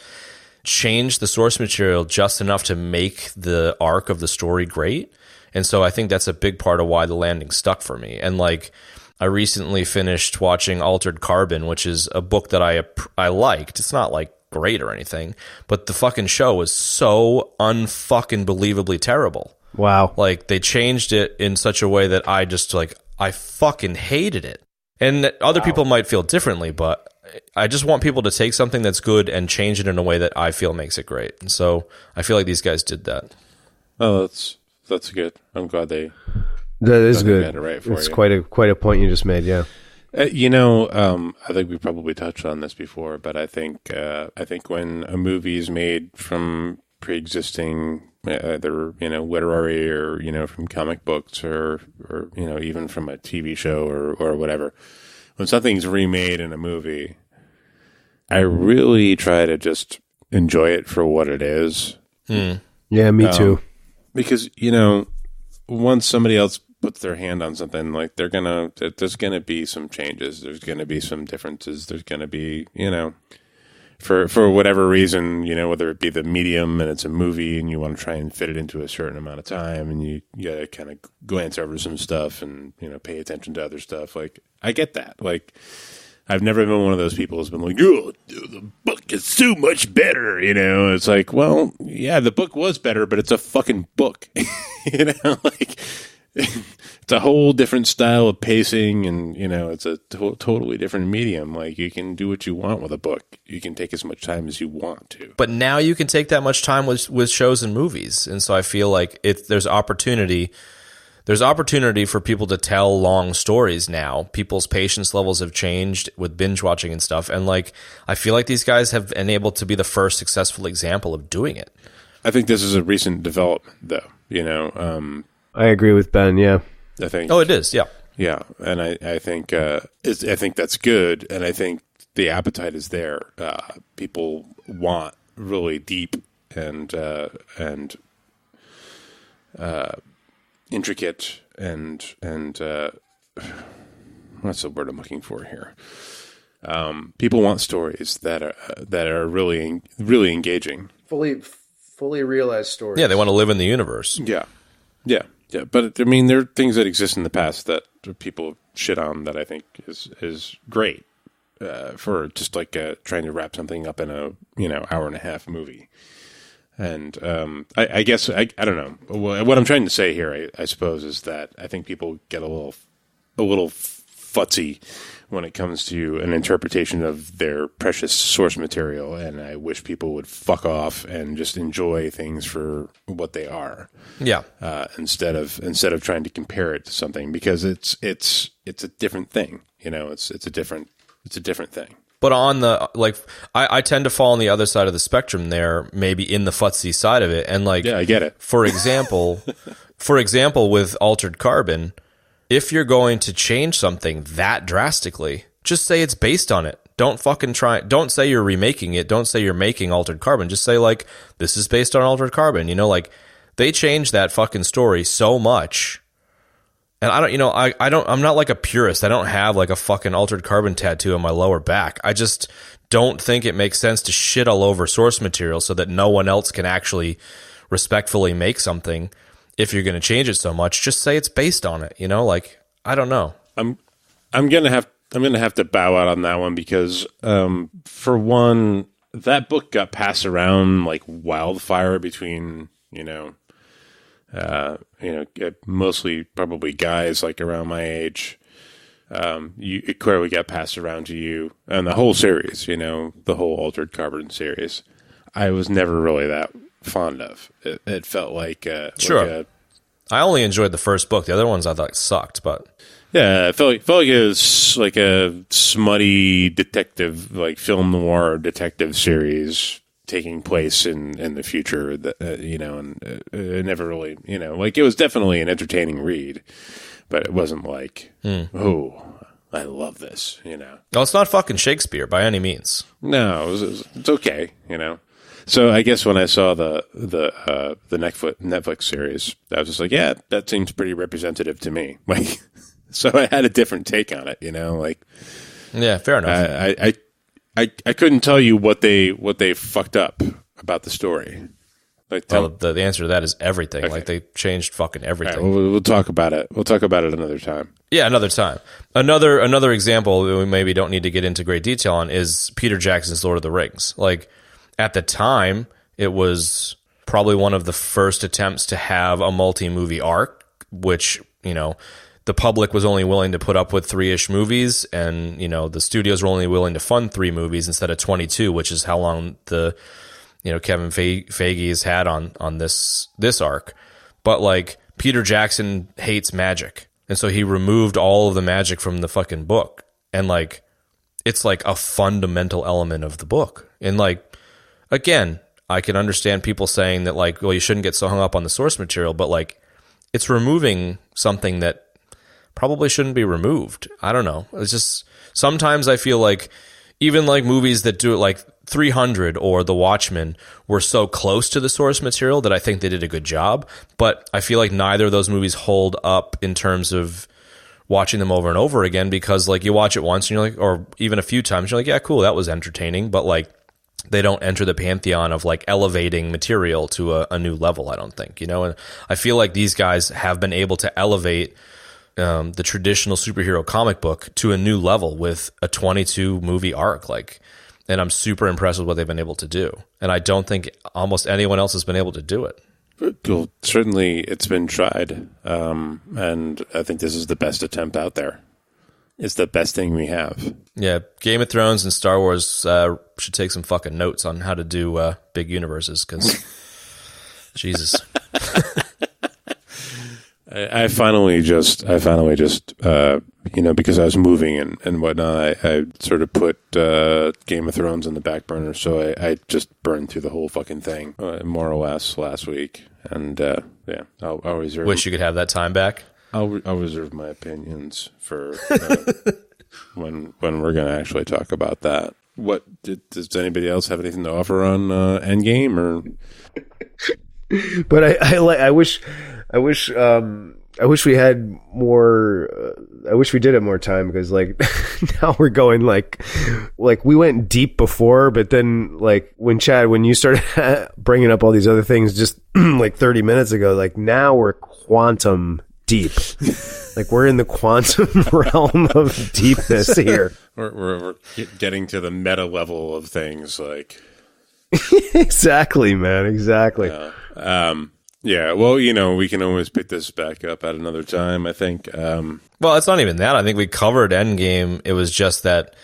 change the source material just enough to make the arc of the story great. And so I think that's a big part of why The Landing stuck for me. And like, I recently finished watching Altered Carbon, which is a book that I liked. It's not like great or anything, but the fucking show was so unfucking believably terrible. Wow. Like, they changed it in such a way that I just, like, I fucking hated it. And other people might feel differently, but I just want people to take something that's good and change it in a way that I feel makes it great. And so I feel like these guys did that. Oh, that's good. I'm glad they. That is good. Got it right for it's you. quite a point you just made. Yeah. I think we probably touched on this before, but I think when a movie is made from pre-existing, either literary or from comic books or even from a TV show or whatever, when something's remade in a movie, I really try to just enjoy it for what it is. Yeah, me too. Because once somebody else puts their hand on something, like there's gonna be some changes, there's gonna be some differences, there's gonna be for whatever reason, whether it be the medium and it's a movie and you want to try and fit it into a certain amount of time and you gotta kind of glance over some stuff and pay attention to other stuff. Like, I get that. Like, I've never been one of those people who's been like, oh, the book is so much better, It's like, well, yeah, the book was better, but it's a fucking book, like, it's a whole different style of pacing and, it's a totally different medium. Like, you can do what you want with a book. You can take as much time as you want to. But now you can take that much time with shows and movies. And so I feel like there's opportunity for people to tell long stories now. People's patience levels have changed with binge watching and stuff. And like, I feel like these guys have been able to be the first successful example of doing it. I think this is a recent development, though. I agree with Ben. Yeah. I think. Oh, it is. Yeah. Yeah. And I think, I think that's good. And I think the appetite is there. People want really deep and intricate and what's the word I'm looking for here? People want stories that are really really engaging, fully realized stories. Yeah, they want to live in the universe. Yeah. But I mean, there are things that exist in the past that people shit on that I think is great for just like trying to wrap something up in a hour and a half movie. And I guess I don't know what I'm trying to say here. I suppose is that I think people get a little futzy when it comes to an interpretation of their precious source material, and I wish people would fuck off and just enjoy things for what they are. Yeah. Instead of trying to compare it to something, because it's a different thing. It's a different thing. But on the, like, I tend to fall on the other side of the spectrum there, maybe in the futzy side of it. And like, yeah, I get it. For example, with Altered Carbon, if you're going to change something that drastically, just say it's based on it. Don't fucking try. Don't say you're remaking it. Don't say you're making Altered Carbon. Just say like, this is based on Altered Carbon. Like, they changed that fucking story so much. And I'm not like a purist. I don't have like a fucking Altered Carbon tattoo on my lower back. I just don't think it makes sense to shit all over source material so that no one else can actually respectfully make something. If you're going to change it so much, just say it's based on it. Like, I don't know. I'm gonna have to bow out on that one because, for one, that book got passed around like wildfire between mostly probably guys like around my age. It clearly got passed around to you, and the whole series, the whole Altered Carbon series, I was never really that fond of. It felt like sure. I only enjoyed the first book. The other ones I thought sucked, but yeah, it felt like it was like a smutty detective, like film noir detective series taking place in the future. And it never really, like, it was definitely an entertaining read, but it wasn't like, oh, I love this, No, it's not fucking Shakespeare by any means. No, it's okay, So I guess when I saw the Netflix series, I was just like, yeah, that seems pretty representative to me. Like, so I had a different take on it, like, yeah, fair enough. I couldn't tell you what they fucked up about the story. Like, well, the answer to that is everything. Okay. Like, they changed fucking everything. Right, we'll talk about it. We'll talk about it another time. Yeah, another time. Another example that we maybe don't need to get into great detail on is Peter Jackson's Lord of the Rings. Like, at the time, it was probably one of the first attempts to have a multi-movie arc, which, you know, the public was only willing to put up with 3-ish movies, and, you know, the studios were only willing to fund 3 movies instead of 22, which is how long Kevin Feige has had on this arc. But, like, Peter Jackson hates magic, and so he removed all of the magic from the fucking book, and, like, it's like a fundamental element of the book. And, like, again, I can understand people saying that, like, well, you shouldn't get so hung up on the source material, but, like, it's removing something that probably shouldn't be removed. I don't know. It's just, sometimes I feel like even like movies that do it, like 300 or The Watchmen, were so close to the source material that I think they did a good job. But I feel like neither of those movies hold up in terms of watching them over and over again, because, like, you watch it once and you're like, or even a few times, you're like, yeah, cool, that was entertaining. But, like, they don't enter the pantheon of, like, elevating material to a new level, I don't think, you know? And I feel like these guys have been able to elevate the traditional superhero comic book to a new level with a 22 movie arc, like, and I'm super impressed with what they've been able to do. And I don't think almost anyone else has been able to do it. Well, certainly it's been tried. And I think this is the best attempt out there. It's the best thing we have. Yeah. Game of Thrones and Star Wars should take some fucking notes on how to do big universes, because Jesus. I finally just because I was moving and whatnot, I sort of put Game of Thrones on the back burner, so I just burned through the whole fucking thing, more or less, last week. And yeah, I'll reserve. Wish you could have that time back. I'll reserve my opinions for when we're going to actually talk about that. What does anybody else have anything to offer on Endgame or? But I wish we had more. I wish we did it more time, because, like, now we're going like we went deep before, but then, like, when you started bringing up all these other things just like 30 minutes ago, like, now we're quantum deep. Like, we're in the quantum realm of deepness here. We're getting to the meta level of things, like. Exactly, man. Exactly. Yeah. Well, you know, we can always pick this back up at another time, I think. Well, it's not even that. I think we covered Endgame. It was just that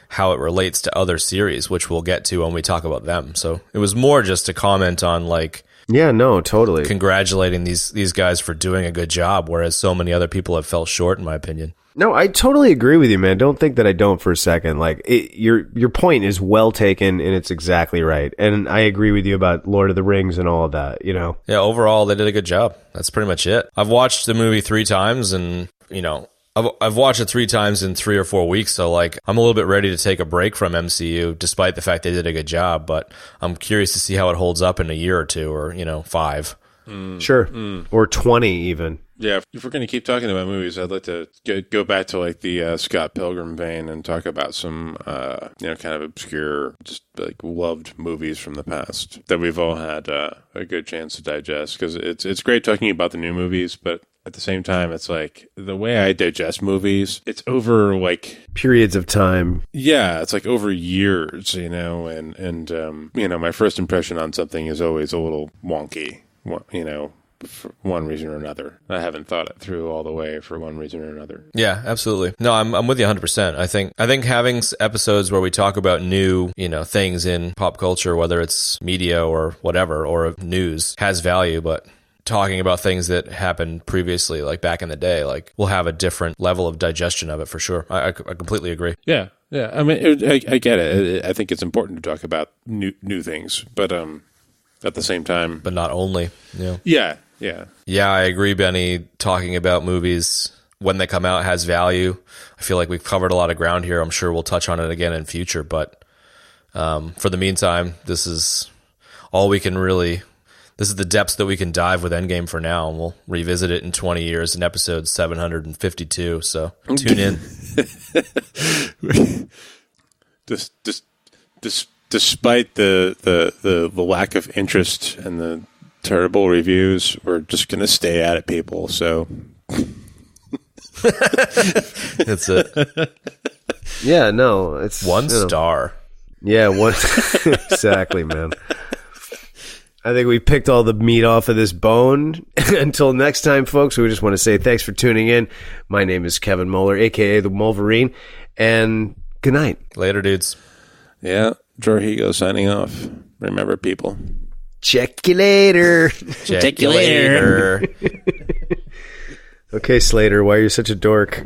how it relates to other series, which we'll get to when we talk about them. So it was more just to comment on, like, yeah, no, totally, congratulating these guys for doing a good job, whereas so many other people have fell short, in my opinion. No, I totally agree with you, man. Don't think that I don't for a second. Like, your point is well taken, and it's exactly right. And I agree with you about Lord of the Rings and all of that, you know? Yeah, overall, they did a good job. That's pretty much it. I've watched the movie 3 times, and, you know, I've watched it 3 times in 3 or 4 weeks, so, like, I'm a little bit ready to take a break from MCU, despite the fact they did a good job, but I'm curious to see how it holds up in a year or 2, or, you know, 5. Sure. Or 20 even. Yeah, if we're going to keep talking about movies, I'd like to go back to, like, the Scott Pilgrim vein and talk about some, kind of obscure, just, like, loved movies from the past that we've all had a good chance to digest. Because it's great talking about the new movies, but at the same time, it's like the way I digest movies, it's over, like, periods of time. Yeah, it's like over years, you know, and my first impression on something is always a little wonky, you know, for one reason or another. I haven't thought it through all the way for one reason or another. Yeah, absolutely. No, I'm with you 100%. I think having episodes where we talk about new, you know, things in pop culture, whether it's media or whatever, or news, has value, but talking about things that happened previously, like back in the day, like, we'll have a different level of digestion of it for sure. I completely agree. Yeah. I mean, I get it. I think it's important to talk about new things, but at the same time, but not only. Yeah. Yeah, I agree, Benny. Talking about movies when they come out has value. I feel like we've covered a lot of ground here. I'm sure we'll touch on it again in future, but for the meantime, this is all we can really. This is the depths that we can dive with Endgame for now, and we'll revisit it in 20 years in episode 752. So tune in. Despite the lack of interest and terrible reviews, we're just going to stay at it, people. So That's it. Yeah, no, it's One star. Yeah, one exactly, man. I think we picked all the meat off of this bone. Until next time, folks, we just want to say thanks for tuning in. My name is Kevin Moeller, a.k.a. the Wolverine, and good night. Later, dudes. yeah, Jorhigo signing off. Remember, people. Check you later. Check you later. Okay, Slater, why are you such a dork?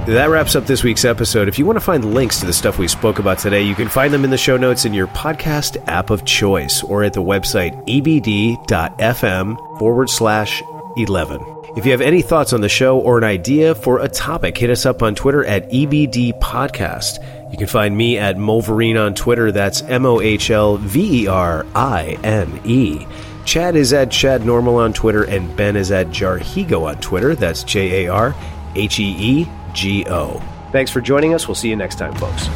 That wraps up this week's episode. If you want to find links to the stuff we spoke about today, you can find them in the show notes in your podcast app of choice or at the website ebd.fm/11. If you have any thoughts on the show or an idea for a topic, hit us up on Twitter at EBD Podcast. You can find me at Molverine on Twitter. That's MOHLVERINE. Chad is at Chad Normal on Twitter, and Ben is at Jarhigo on Twitter. That's JARHEEGO. Thanks for joining us. We'll see you next time, folks.